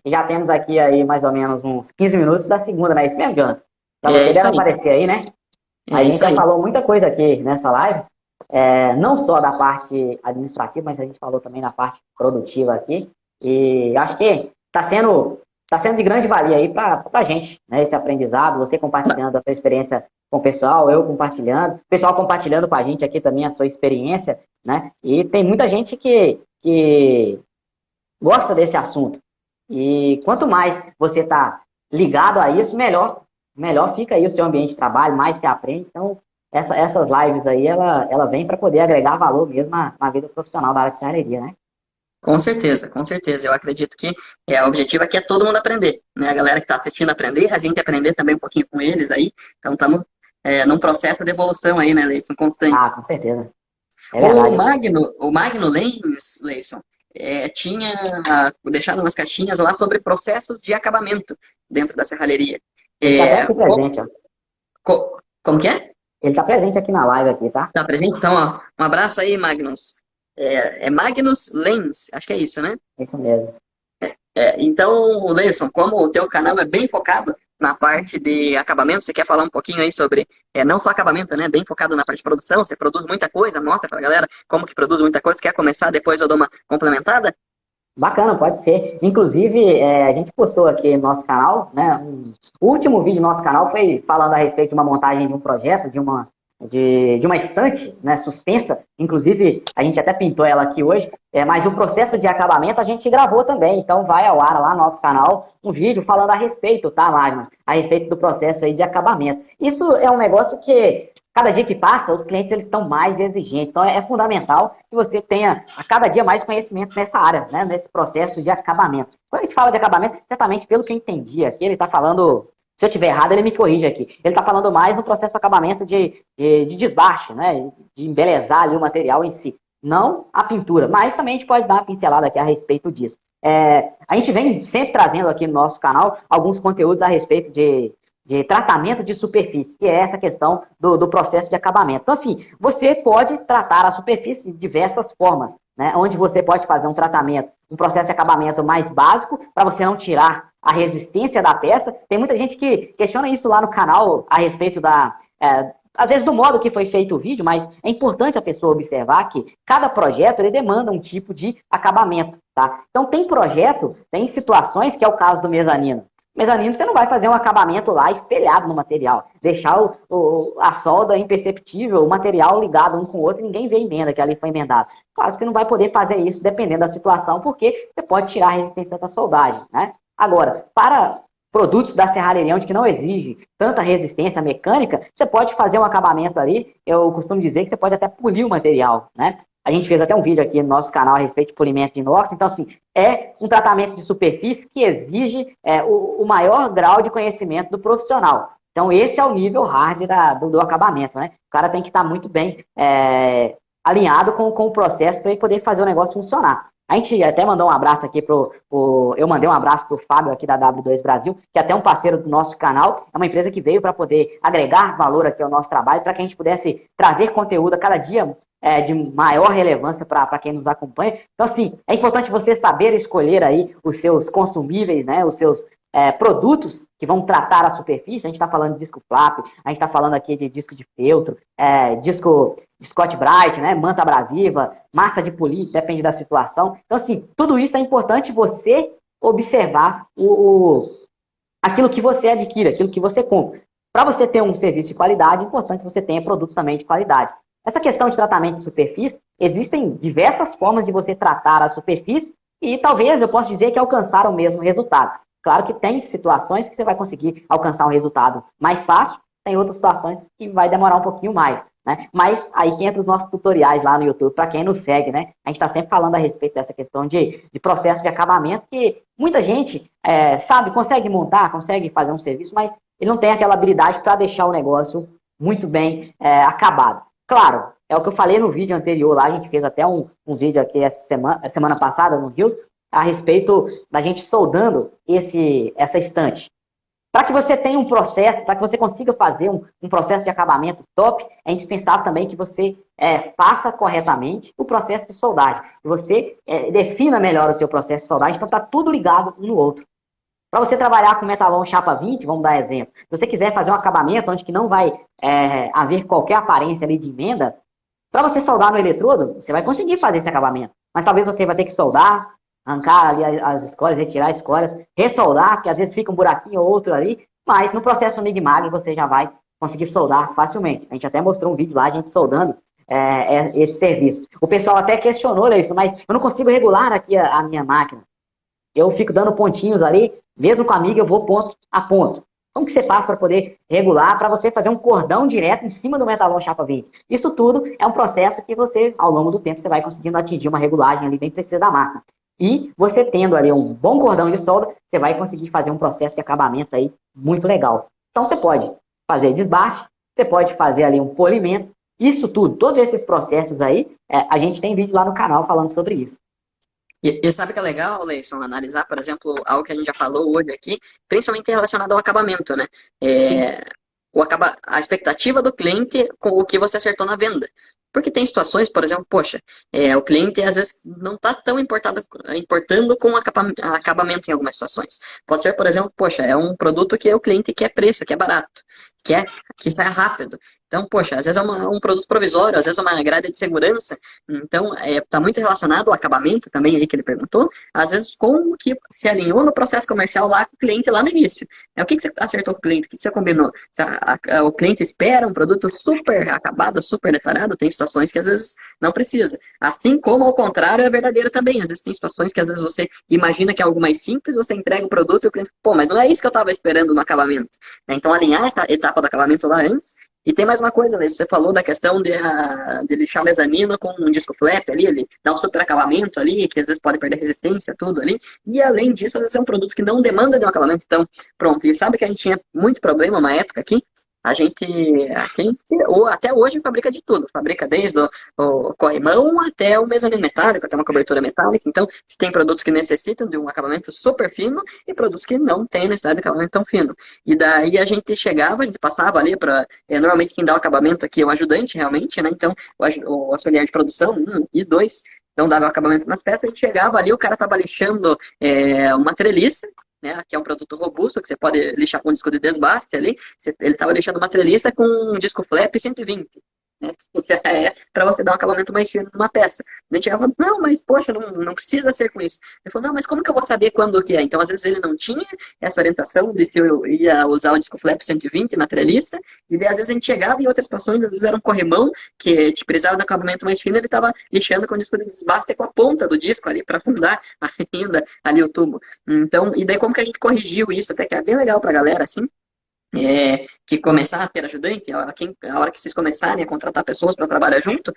E já temos aqui aí mais ou menos uns 15 minutos da segunda, né? Isso mesmo, Jonathan? Para você deve aparecer aí, né? A gente já falou muita coisa aqui nessa live, não só da parte administrativa, mas a gente falou também da parte produtiva aqui. E acho que está sendo de grande valia aí para a gente, né? Esse aprendizado, você compartilhando a sua experiência com o pessoal, eu compartilhando, o pessoal compartilhando com a gente aqui também a sua experiência, né? E tem muita gente que gosta desse assunto. E quanto mais você está ligado a isso, melhor fica aí o seu ambiente de trabalho, mais você aprende. Então, essas lives aí, ela vem para poder agregar valor mesmo na vida profissional da área de serralheria, né? Com certeza, com certeza. Eu acredito que o objetivo aqui é todo mundo aprender, né? A galera que está assistindo aprender, a gente aprender também um pouquinho com eles aí. Então, estamos num processo de evolução aí, né, Leison? Constante. Ah, com certeza. O Magno Lens, Leison, tinha deixado umas caixinhas lá sobre processos de acabamento dentro da serralheria. Ele está até aqui presente, ó. Como que é? Ele está presente aqui na live, aqui, tá? Tá presente? Então, ó, um abraço aí, Magnus. Magnus Lens, acho que é isso, né? Isso mesmo. Então, Leison, como o teu canal é bem focado na parte de acabamento, você quer falar um pouquinho aí sobre, não só acabamento, né? Bem focado na parte de produção, você produz muita coisa, mostra pra galera como que produz muita coisa. Quer começar? Depois eu dou uma complementada? Bacana, pode ser. Inclusive, a gente postou aqui no nosso canal, né? O último vídeo do nosso canal foi falando a respeito de uma montagem de um projeto, de uma estante, né, suspensa. Inclusive, a gente até pintou ela aqui hoje, mas o processo de acabamento a gente gravou também. Então, vai ao ar lá no nosso canal um vídeo falando a respeito, tá, Magnus? A respeito do processo aí de acabamento. Isso é um negócio que, cada dia que passa, os clientes eles estão mais exigentes. Então, é fundamental que você tenha a cada dia mais conhecimento nessa área, né, nesse processo de acabamento. Quando a gente fala de acabamento, certamente, pelo que eu entendi aqui, ele está falando... Se eu estiver errado, ele me corrige aqui. Ele está falando mais no processo de acabamento de desbaste, né? De embelezar ali o material em si. Não a pintura, mas também a gente pode dar uma pincelada aqui a respeito disso. A gente vem sempre trazendo aqui no nosso canal alguns conteúdos a respeito de tratamento de superfície, que é essa questão do processo de acabamento. Então, assim, você pode tratar a superfície de diversas formas, né? Onde você pode fazer um tratamento, um processo de acabamento mais básico, para você não tirar a resistência da peça. Tem muita gente que questiona isso lá no canal a respeito às vezes do modo que foi feito o vídeo, mas é importante a pessoa observar que cada projeto ele demanda um tipo de acabamento, tá? Então tem situações que é o caso do mezanino. Mezanino, você não vai fazer um acabamento lá espelhado no material, deixar a solda imperceptível, o material ligado um com o outro, e ninguém vê a emenda que ali foi emendado. Claro que você não vai poder fazer isso dependendo da situação, porque você pode tirar a resistência da soldagem, né? Agora, para produtos da serralheria, onde que não exige tanta resistência mecânica, você pode fazer um acabamento ali. Eu costumo dizer que você pode até polir o material, né? A gente fez até um vídeo aqui no nosso canal a respeito de polimento de inox. Então, assim, é um tratamento de superfície que exige o maior grau de conhecimento do profissional. Então, esse é o nível hard do acabamento, né? O cara tem que estar muito bem alinhado com o processo para ele poder fazer o negócio funcionar. A gente até mandou um abraço aqui eu mandei um abraço pro Fábio aqui da W2 Brasil, que é até um parceiro do nosso canal. É uma empresa que veio para poder agregar valor aqui ao nosso trabalho, para que a gente pudesse trazer conteúdo a cada dia de maior relevância para quem nos acompanha. Então, assim, é importante você saber escolher aí os seus consumíveis, né, os seus produtos que vão tratar a superfície. A gente está falando de disco flap, a gente está falando aqui de disco de feltro, disco de Scott Bright, né, manta abrasiva, massa de polir, depende da situação. Então, assim, tudo isso é importante você observar aquilo que você adquire, aquilo que você compra. Para você ter um serviço de qualidade, é importante que você tenha produto também de qualidade. Essa questão de tratamento de superfície, existem diversas formas de você tratar a superfície e talvez eu possa dizer que alcançar o mesmo resultado. Claro que tem situações que você vai conseguir alcançar um resultado mais fácil, tem outras situações que vai demorar um pouquinho mais, né? Mas aí que entra os nossos tutoriais lá no YouTube, para quem nos segue, né? A gente está sempre falando a respeito dessa questão de processo de acabamento, que muita gente sabe, consegue montar, consegue fazer um serviço, mas ele não tem aquela habilidade para deixar o negócio muito bem acabado. Claro, é o que eu falei no vídeo anterior lá, a gente fez até um vídeo aqui semana passada no Rios, a respeito da gente soldando essa estante. Para que você tenha um processo, para que você consiga fazer um processo de acabamento top, é indispensável também que você faça corretamente o processo de soldagem. Que você defina melhor o seu processo de soldagem, então está tudo ligado um no outro. Para você trabalhar com metalon chapa 20, vamos dar exemplo. Se você quiser fazer um acabamento onde que não vai haver qualquer aparência ali de emenda, para você soldar no eletrodo, você vai conseguir fazer esse acabamento. Mas talvez você vai ter que soldar, arrancar ali as escórias, retirar as escórias, ressoldar, que às vezes fica um buraquinho ou outro ali, mas no processo Mig-Mag você já vai conseguir soldar facilmente. A gente até mostrou um vídeo lá, a gente soldando esse serviço. O pessoal até questionou isso, mas eu não consigo regular aqui a minha máquina. Eu fico dando pontinhos ali, mesmo com a Mig eu vou ponto a ponto. Como que você faz para poder regular, para você fazer um cordão direto em cima do metalon chapa 20? Isso tudo é um processo que você, ao longo do tempo, você vai conseguindo atingir uma regulagem ali bem precisa da máquina. E você tendo ali um bom cordão de solda, você vai conseguir fazer um processo de acabamentos aí muito legal. Então você pode fazer desbaste, você pode fazer ali um polimento, isso tudo, todos esses processos aí, a gente tem vídeo lá no canal falando sobre isso. E sabe que é legal, Leison, analisar, por exemplo, algo que a gente já falou hoje aqui, principalmente relacionado ao acabamento, né? A expectativa do cliente com o que você acertou na venda. Porque tem situações, por exemplo, poxa, o cliente às vezes não está tão importando com acabamento em algumas situações. Pode ser, por exemplo, poxa, é um produto que o cliente quer preço, que é barato, que sai rápido. Então, poxa, às vezes é um produto provisório, às vezes é uma grade de segurança. Então, está muito relacionado ao acabamento também aí que ele perguntou, às vezes com o que se alinhou no processo comercial lá com o cliente lá no início. O que você acertou com o cliente? O que você combinou? O cliente espera um produto super acabado, super detalhado, tem situações que às vezes não precisa. Assim como ao contrário é verdadeiro também. Às vezes tem situações que às vezes você imagina que é algo mais simples, você entrega o produto e o cliente, mas não é isso que eu estava esperando no acabamento. Então, alinhar essa etapa do acabamento lá antes. E tem mais uma coisa, né? Você falou da questão de lixar o mezanino com um disco flap ali, ele dá um super acabamento ali, que às vezes pode perder resistência, tudo ali. E além disso, às vezes é um produto que não demanda de um acabamento. Então, pronto. E sabe que a gente tinha muito problema uma época aqui? Ou até hoje fabrica de tudo. Fabrica desde o corrimão até o mezanino metálico, até uma cobertura metálica. Então, se tem produtos que necessitam de um acabamento super fino e produtos que não têm necessidade de acabamento tão fino. E daí a gente passava ali para... normalmente quem dá o acabamento aqui é o ajudante, realmente, né? Então, o auxiliar de produção, 1 e 2, então dava o acabamento nas peças, a gente chegava ali, o cara estava lixando uma treliça, né, que é um produto robusto, que você pode lixar com um disco de desbaste ali, ele estava lixando uma treliça com um disco flap 120. É para você dar um acabamento mais fino numa peça. A gente falou, não, mas poxa, não precisa ser com isso. Ele falou, não, mas como que eu vou saber quando que é? Então, às vezes ele não tinha essa orientação de se eu ia usar o disco flap 120 na treliça, e daí às vezes a gente chegava em outras situações, às vezes era um corrimão que precisava de acabamento mais fino, ele estava lixando com o disco de desbaste com a ponta do disco ali para afundar ainda ali o tubo. Então, e daí como que a gente corrigiu isso, até que é bem legal pra galera, assim, que começar a ter ajudante, a hora que vocês começarem a contratar pessoas para trabalhar junto,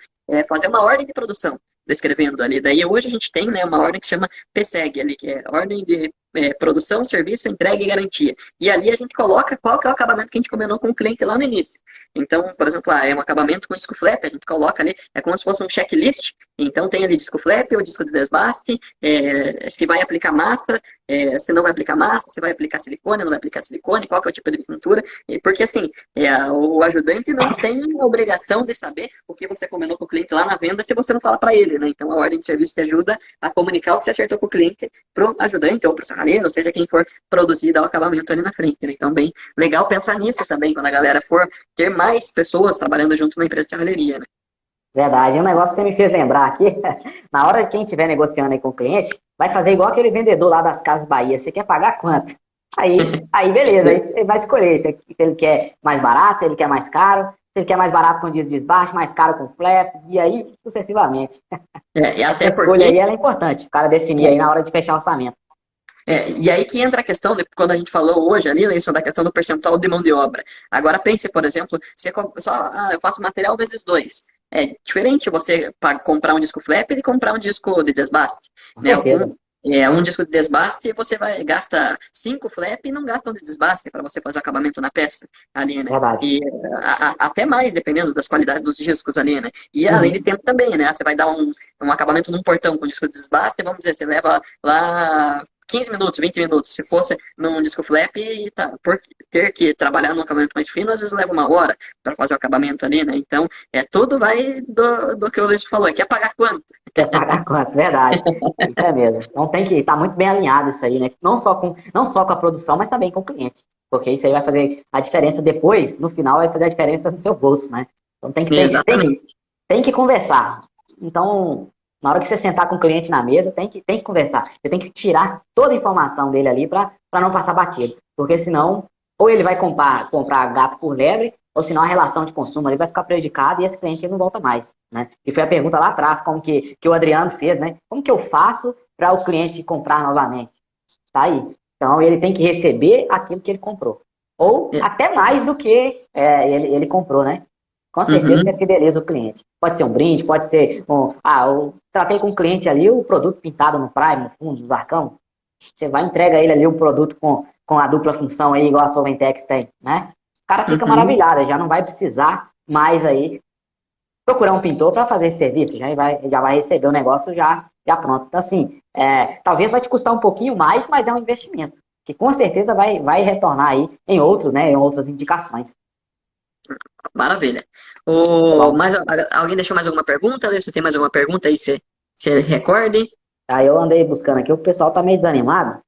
fazer uma ordem de produção, descrevendo ali. Daí hoje a gente tem, né, uma ordem que se chama PSEG ali, que é Ordem de Produção, Serviço, Entrega e Garantia. E ali a gente coloca qual que é o acabamento que a gente combinou com o cliente lá no início. Então, por exemplo, é um acabamento com disco flap, a gente coloca ali, é como se fosse um checklist. Então tem ali disco flap ou disco de desbaste, se vai aplicar massa, se não vai aplicar massa, se vai aplicar silicone, não vai aplicar silicone, qual que é o tipo de pintura. Porque assim, o ajudante não tem a obrigação de saber o que você combinou com o cliente lá na venda se você não fala para ele, né? Então a ordem de serviço te ajuda a comunicar o que você acertou com o cliente pro ajudante ou pro serralheiro, ou seja, quem for produzir e dar o acabamento ali na frente, né? Então bem legal pensar nisso também, quando a galera for ter mais pessoas trabalhando junto na empresa de serralheria, né? Verdade. Um negócio que você me fez lembrar aqui, na hora que quem estiver negociando aí com o cliente, vai fazer igual aquele vendedor lá das Casas Bahia. Você quer pagar quanto? Aí beleza, aí você vai escolher se ele quer mais barato, se ele quer mais caro, se ele quer mais barato com disco de desbaste, mais caro com flap, e aí sucessivamente. E até Essa escolha porque aí ela é importante, o cara definir aí na hora de fechar o orçamento. E aí que entra a questão, quando a gente falou hoje ali, Leison, da questão do percentual de mão de obra. Agora pense, por exemplo, eu faço material vezes dois. É diferente você comprar um disco flap e comprar um disco de desbaste. Com Né? certeza. Um disco de desbaste, você gasta 5 flap e não gasta um de desbaste para você fazer o acabamento na peça ali, né? Verdade. E até mais, dependendo das qualidades dos discos ali, né? E além de Uhum. tempo também, né? Você vai dar um acabamento num portão com disco de desbaste, vamos dizer, você leva lá 15 minutos, 20 minutos. Se fosse num disco flap, por ter que trabalhar num acabamento mais fino, às vezes leva uma hora para fazer o acabamento ali, né? Então, tudo vai do que o Luiz falou. Quer pagar quanto? Quer pagar quanto? Verdade. Isso é mesmo. Então tem que estar muito bem alinhado isso aí, né? Não só com a produção, mas também com o cliente. Porque isso aí vai fazer a diferença depois, no final, vai fazer a diferença no seu bolso, né? Então Exatamente. tem que conversar. Então, na hora que você sentar com o cliente na mesa, tem que conversar. Você tem que tirar toda a informação dele ali para não passar batido. Porque senão, ou ele vai comprar gato por lebre, ou senão a relação de consumo ali vai ficar prejudicada e esse cliente não volta mais, né? E foi a pergunta lá atrás, como que o Adriano fez, né? Como que eu faço para o cliente comprar novamente? Tá aí. Então, ele tem que receber aquilo que ele comprou. Ou até mais do que ele comprou, né? Com certeza que fideliza o cliente. Pode ser um brinde, pode ser eu tratei com o cliente ali o produto pintado no Prime, no fundo do arcão. Você vai entrega ele ali o produto com a dupla função aí, igual a Solventex tem, né? O cara fica maravilhado, já não vai precisar mais aí procurar um pintor para fazer esse serviço, já vai receber o negócio já pronto. Então, assim, talvez vai te custar um pouquinho mais, mas é um investimento, que com certeza vai retornar aí em outros, né, em outras indicações. Maravilha. Alguém deixou mais alguma pergunta? Se tem mais alguma pergunta aí que você recorde? Aí eu andei buscando aqui, o pessoal tá meio desanimado.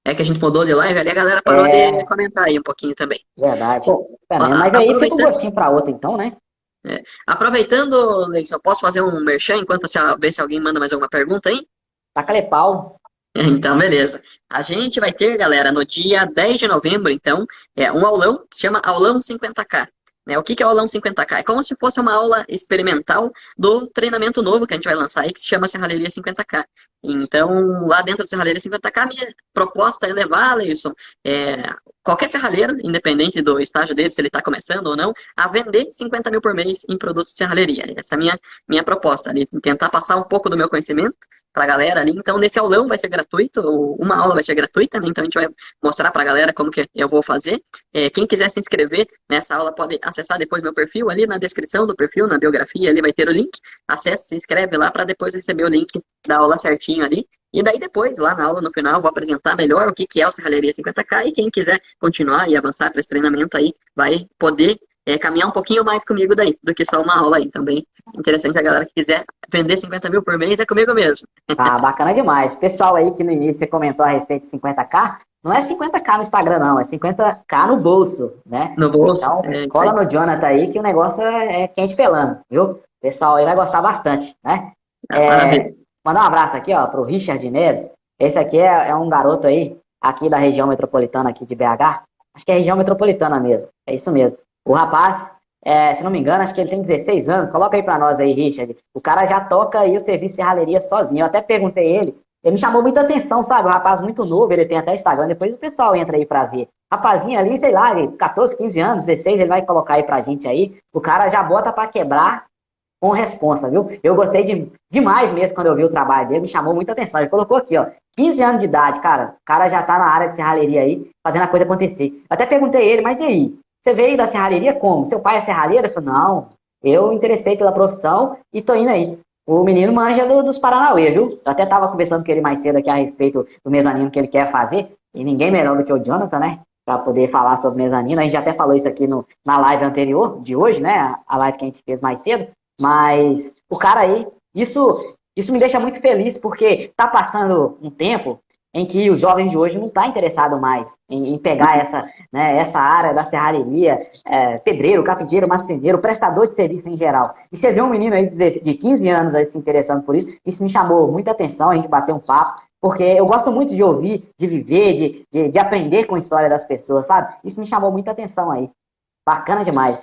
É que a gente mudou de live ali, a galera parou de comentar aí um pouquinho também. Verdade. Bom, Mas aí fica um gostinho para outro, então, né? Aproveitando, Leison, posso fazer um merchan enquanto ver se alguém manda mais alguma pergunta aí? Taca-lhe pau. Então, beleza. A gente vai ter, galera, no dia 10 de novembro, então, um aulão que se chama Aulão 50K. O que é o aulão 50K? É como se fosse uma aula experimental do treinamento novo que a gente vai lançar aí, que se chama Serralheria 50K. Então, lá dentro do Serralheria 50K, a minha proposta é levar, Leison, qualquer serralheiro, independente do estágio dele, se ele está começando ou não, a vender 50 mil por mês em produtos de serralheria. Essa é a minha proposta ali, tentar passar um pouco do meu conhecimento para a galera ali. Então, nesse aulão vai ser gratuito, uma aula vai ser gratuita, né? Então, a gente vai mostrar para a galera como que eu vou fazer. Quem quiser se inscrever nessa aula pode acessar depois meu perfil ali na descrição do perfil, na biografia, ali vai ter o link. Acesse, se inscreve lá para depois receber o link da aula certinho ali. E daí depois, lá na aula, no final, eu vou apresentar melhor o que é o Serralheria 50K e quem quiser continuar e avançar para esse treinamento aí, vai poder caminhar um pouquinho mais comigo daí, do que só uma aula aí também. Interessante a galera que quiser vender 50 mil por mês, é comigo mesmo. Ah, bacana demais. Pessoal aí que no início você comentou a respeito de 50K, não é 50k no Instagram, não, é 50k no bolso, né? No bolso. Então, É isso aí. cola no Jonathan aí que o negócio é quente pelando, viu? O pessoal aí vai gostar bastante, né? Ah, maravilha. Mandar um abraço aqui, ó, pro Richard Neves. Esse aqui é um garoto aí, aqui da região metropolitana aqui de BH. Acho que é região metropolitana mesmo, é isso mesmo. O rapaz, se não me engano, acho que ele tem 16 anos. Coloca aí pra nós aí, Richard. O cara já toca aí o serviço de serralheria sozinho. Eu até perguntei ele me chamou muita atenção, sabe? Um rapaz muito novo, ele tem até Instagram, depois o pessoal entra aí pra ver. Rapazinho ali, sei lá, 14, 15 anos, 16, ele vai colocar aí pra gente aí. O cara já bota pra quebrar com responsa, viu? Eu gostei demais mesmo quando eu vi o trabalho dele, me chamou muita atenção. Ele colocou aqui, ó, 15 anos de idade, cara. O cara já tá na área de serralheria aí, fazendo a coisa acontecer. Eu até perguntei ele, mas e aí? Você veio da serralheria como? Seu pai é serralheiro? Ele falou, não, eu interessei pela profissão e tô indo aí. O menino manja dos Paranauê, viu? Eu até tava conversando com ele mais cedo aqui a respeito do mezanino que ele quer fazer, e ninguém melhor do que o Jonathan, né? Para poder falar sobre mezanino. A gente até falou isso aqui na live anterior, de hoje, né? A live que a gente fez mais cedo. Mas o cara aí, isso me deixa muito feliz, porque tá passando um tempo em que os jovens de hoje não estão interessados mais em pegar essa área da serralheria, pedreiro, capinteiro, marceneiro, prestador de serviço em geral. E você vê um menino aí de 15 anos aí se interessando por isso me chamou muita atenção, a gente bateu um papo, porque eu gosto muito de ouvir, de viver, de aprender com a história das pessoas, sabe? Isso me chamou muita atenção aí. Bacana demais.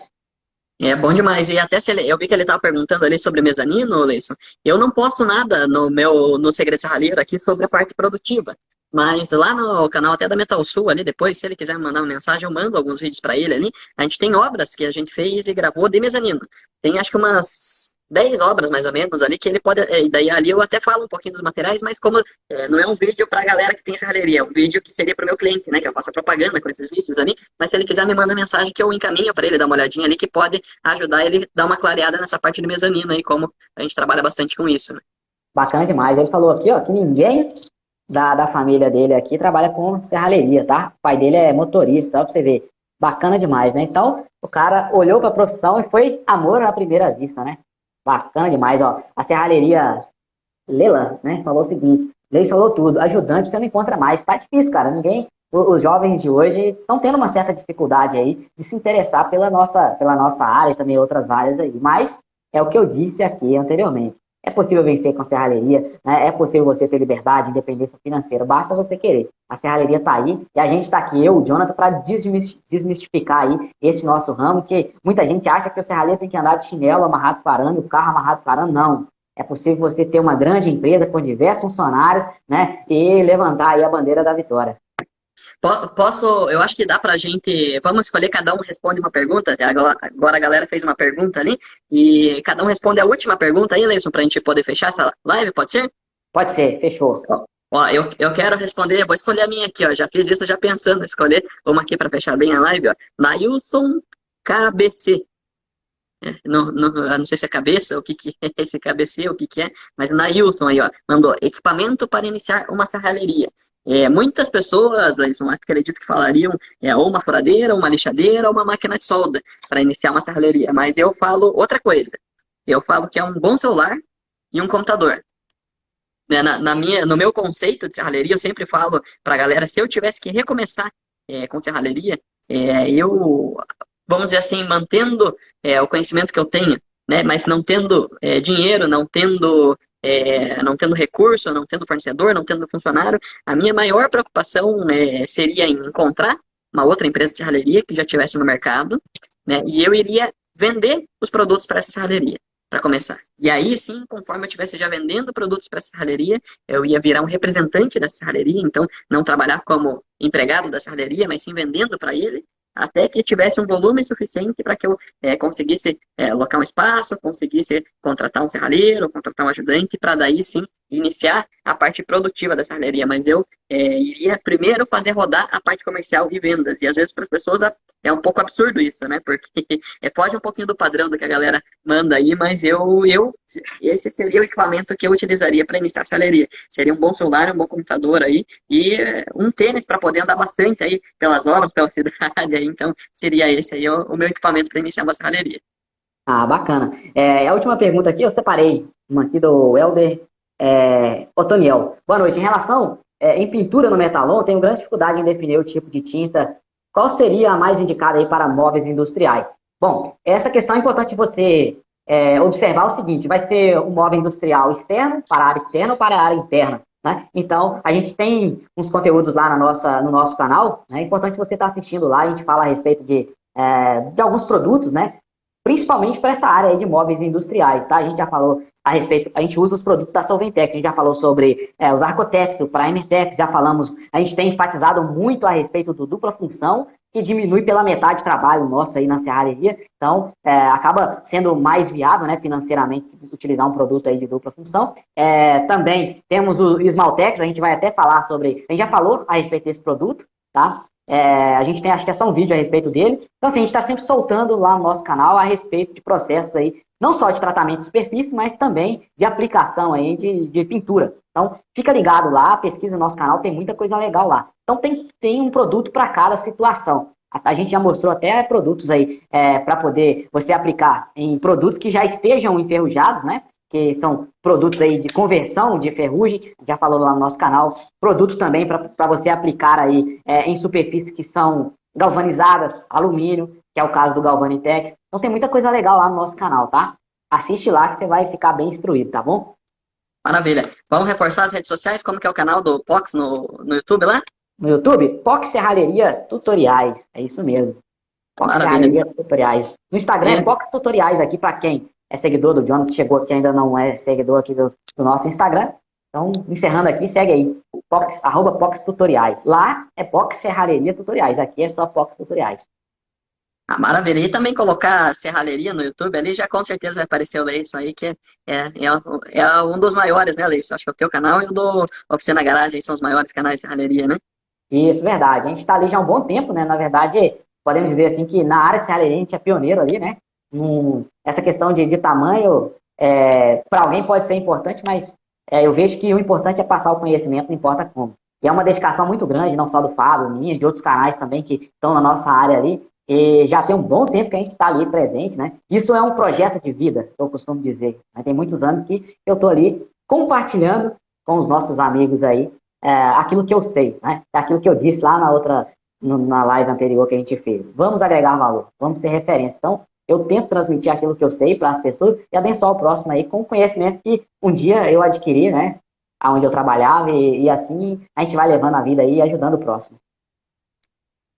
É bom demais. E até eu vi que ele estava perguntando ali sobre mezanino, Leison. Eu não posto nada no Segredo Serralheiro aqui sobre a parte produtiva. Mas lá no canal até da Metal Sul ali, depois, se ele quiser me mandar uma mensagem, eu mando alguns vídeos para ele ali. A gente tem obras que a gente fez e gravou de mezanino. Tem acho que umas 10 obras mais ou menos ali que ele pode. E daí ali eu até falo um pouquinho dos materiais, mas como não é um vídeo para a galera que tem serralheria, é um vídeo que seria para o meu cliente, né? Que eu faço a propaganda com esses vídeos ali. Mas se ele quiser, me manda mensagem que eu encaminho para ele dar uma olhadinha ali, que pode ajudar ele a dar uma clareada nessa parte de mezanino aí, como a gente trabalha bastante com isso, né? Bacana demais. Ele falou aqui, ó, que ninguém da família dele aqui trabalha com serralheria, tá? O pai dele é motorista, ó, pra você ver. Bacana demais, né? Então, o cara olhou pra profissão e foi amor à primeira vista, né? Bacana demais, ó. A serralheria Lela, né? Falou o seguinte, Leis falou tudo, ajudante você não encontra mais. Tá difícil, cara. Os jovens de hoje estão tendo uma certa dificuldade aí de se interessar pela nossa área e também outras áreas aí. Mas é o que eu disse aqui anteriormente. É possível vencer com serralheria, né? É possível você ter liberdade, independência financeira, basta você querer. A serralheria está aí e a gente está aqui, eu, o Jonathan, para desmistificar aí esse nosso ramo, que muita gente acha que o serralheiro tem que andar de chinelo amarrado com arame, o carro amarrado com arame, não. É possível você ter uma grande empresa com diversos funcionários, né? E levantar aí a bandeira da vitória. Posso, eu acho que dá pra gente, vamos escolher, cada um responde uma pergunta, agora a galera fez uma pergunta ali, e cada um responde a última pergunta aí, Leison, pra gente poder fechar essa live, pode ser? Pode ser, fechou. Ó, eu quero responder, vou escolher a minha aqui, ó, já fiz isso, já pensando, escolher uma aqui pra fechar bem a live, ó, Nailson KBC. Eu não sei se é cabeça, o que é esse KBC, o que é, mas Nailson aí, ó, mandou equipamento para iniciar uma serralheria. Muitas pessoas, Leison, acredito que falariam ou uma furadeira, uma lixadeira, ou uma máquina de solda para iniciar uma serralheria, mas eu falo outra coisa. Eu falo que é um bom celular e um computador. No meu conceito de serralheria, eu sempre falo para a galera, se eu tivesse que recomeçar com serralheria, eu, vamos dizer assim, mantendo o conhecimento que eu tenho, né, mas não tendo dinheiro, não tendo recurso, não tendo fornecedor, não tendo funcionário, a minha maior preocupação seria em encontrar uma outra empresa de serralheria que já estivesse no mercado, né, e eu iria vender os produtos para essa serralheria, para começar. E aí sim, conforme eu estivesse já vendendo produtos para essa serralheria, eu ia virar um representante da serralheria, então não trabalhar como empregado da serralheria, mas sim vendendo para ele, até que tivesse um volume suficiente para que eu conseguisse alocar um espaço, conseguisse contratar um serralheiro, contratar um ajudante, para daí sim iniciar a parte produtiva da serralheria. Mas eu iria primeiro fazer rodar a parte comercial e vendas. E às vezes para as pessoas é um pouco absurdo isso, né? Porque foge um pouquinho do padrão do que a galera manda aí, mas esse seria o equipamento que eu utilizaria para iniciar a serralheria. Seria um bom celular, um bom computador aí e um tênis para poder andar bastante aí pelas horas, pela cidade aí. Então seria esse aí o meu equipamento para iniciar uma serralheria. Ah, bacana. A última pergunta aqui, eu separei uma aqui do Helder Otoniel. Boa noite. Em relação em pintura no metalon, tenho grande dificuldade em definir o tipo de tinta. Qual seria a mais indicada aí para móveis industriais? Bom, essa questão é importante você observar o seguinte, vai ser um móvel industrial externo, para a área externa ou para a área interna, né? Então, a gente tem uns conteúdos lá no nosso canal, né? É importante você estar assistindo lá, a gente fala a respeito de alguns produtos, né? Principalmente para essa área aí de móveis industriais, tá? A gente já falou a respeito, a gente usa os produtos da Solventex, a gente já falou sobre os Arcotex, o Primertex, já falamos, a gente tem enfatizado muito a respeito do dupla função, que diminui pela metade o trabalho nosso aí na serralheria, então acaba sendo mais viável, né, financeiramente, utilizar um produto aí de dupla função. Também temos o Esmaltex, a gente vai até falar sobre, a gente já falou a respeito desse produto, tá? A gente tem, acho que é só um vídeo a respeito dele. Então, assim, a gente está sempre soltando lá no nosso canal a respeito de processos aí, não só de tratamento de superfície, mas também de aplicação aí de pintura. Então, fica ligado lá, pesquisa no nosso canal, tem muita coisa legal lá. Então, tem um produto para cada situação. A gente já mostrou até produtos aí para poder você aplicar em produtos que já estejam enferrujados, né? Que são produtos aí de conversão de ferrugem, já falou lá no nosso canal, produto também para você aplicar aí em superfícies que são galvanizadas, alumínio, que é o caso do Galvanitex. Então tem muita coisa legal lá no nosso canal, tá? Assiste lá que você vai ficar bem instruído, tá bom? Maravilha. Vamos reforçar as redes sociais, como que é o canal do Pox no YouTube lá? No YouTube, Pox Serralheria Tutoriais, é isso mesmo. Pox Maravilha. Serralheria Tutoriais. No Instagram, Pox Tutoriais aqui para quem é seguidor do Jonathan, que chegou aqui ainda não é seguidor aqui do nosso Instagram. Então, encerrando aqui, segue aí, @Pox Tutoriais. Lá é Pox Serralheria Tutoriais, aqui é só Pox Tutoriais. Maravilha. E também colocar a serralheria no YouTube ali, já com certeza vai aparecer o Leison aí, que é um dos maiores, né, Leison? Acho que o teu canal e o do Oficina Garagem são os maiores canais de serralheria, né? Isso, verdade. A gente está ali já há um bom tempo, né? Na verdade, podemos dizer assim que na área de serralheria a gente é pioneiro ali, né? Essa questão de tamanho, para alguém pode ser importante, mas eu vejo que o importante é passar o conhecimento, não importa como. E é uma dedicação muito grande, não só do Fábio, minha, de outros canais também que estão na nossa área ali. E já tem um bom tempo que a gente está ali presente, né? Isso é um projeto de vida, eu costumo dizer. Tem muitos anos que eu estou ali compartilhando com os nossos amigos aí aquilo que eu sei, né? Aquilo que eu disse lá na live anterior que a gente fez. Vamos agregar valor, vamos ser referência. Então, eu tento transmitir aquilo que eu sei para as pessoas e abençoar o próximo aí com o conhecimento que um dia eu adquiri, né? Onde eu trabalhava e assim a gente vai levando a vida aí e ajudando o próximo.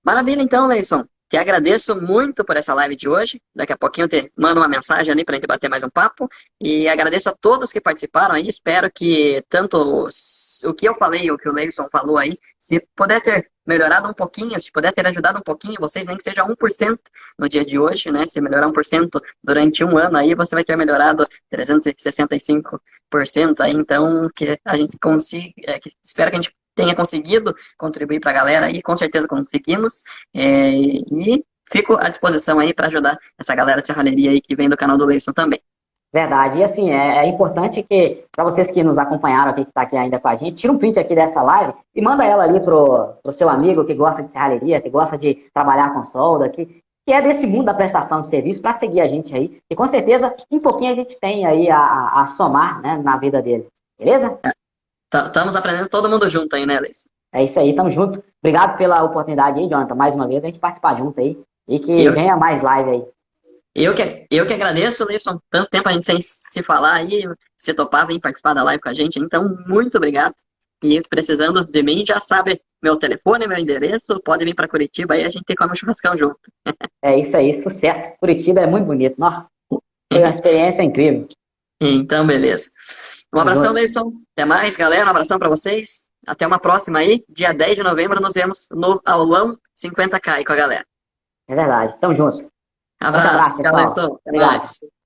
Maravilha, então, Leison. Te agradeço muito por essa live de hoje. Daqui a pouquinho eu te mando uma mensagem ali para a gente bater mais um papo. E agradeço a todos que participaram aí. Espero que tanto o que eu falei, o que o Leison falou aí, se puder ter melhorado um pouquinho, se puder ter ajudado um pouquinho, vocês nem que seja 1% no dia de hoje, né? Se melhorar 1% durante um ano aí, você vai ter melhorado 365% aí. Então, que a gente consiga, espero que a gente tenha conseguido contribuir para a galera aí, com certeza conseguimos, e fico à disposição aí para ajudar essa galera de serralheria aí que vem do canal do Leison também. Verdade, e assim, é importante que, para vocês que nos acompanharam aqui, que está aqui ainda com a gente, tira um print aqui dessa live e manda ela ali pro seu amigo que gosta de serralheria, que gosta de trabalhar com solda, que é desse mundo da prestação de serviço, para seguir a gente aí, e com certeza, um pouquinho a gente tem aí a somar, né, na vida dele, beleza? Estamos aprendendo todo mundo junto aí, né, Leison? É isso aí, tamo junto. Obrigado pela oportunidade aí, Jonathan, mais uma vez, a gente participar junto aí. E que venha mais live aí. Eu que agradeço, Leison. Tanto tempo a gente sem se falar aí, você topava em participar da live com a gente, então muito obrigado. E precisando de mim, já sabe meu telefone, meu endereço, pode vir para Curitiba aí, a gente come um churrascão junto. É isso aí, sucesso. Curitiba é muito bonito, nossa. Foi uma experiência incrível. Então, beleza. Um abração, Leison. Até mais, galera. Um abração para vocês. Até uma próxima aí. Dia 10 de novembro nos vemos no aulão 50K aí com a galera. É verdade. Tamo junto. Abraço. Tchau, Leison. Até mais.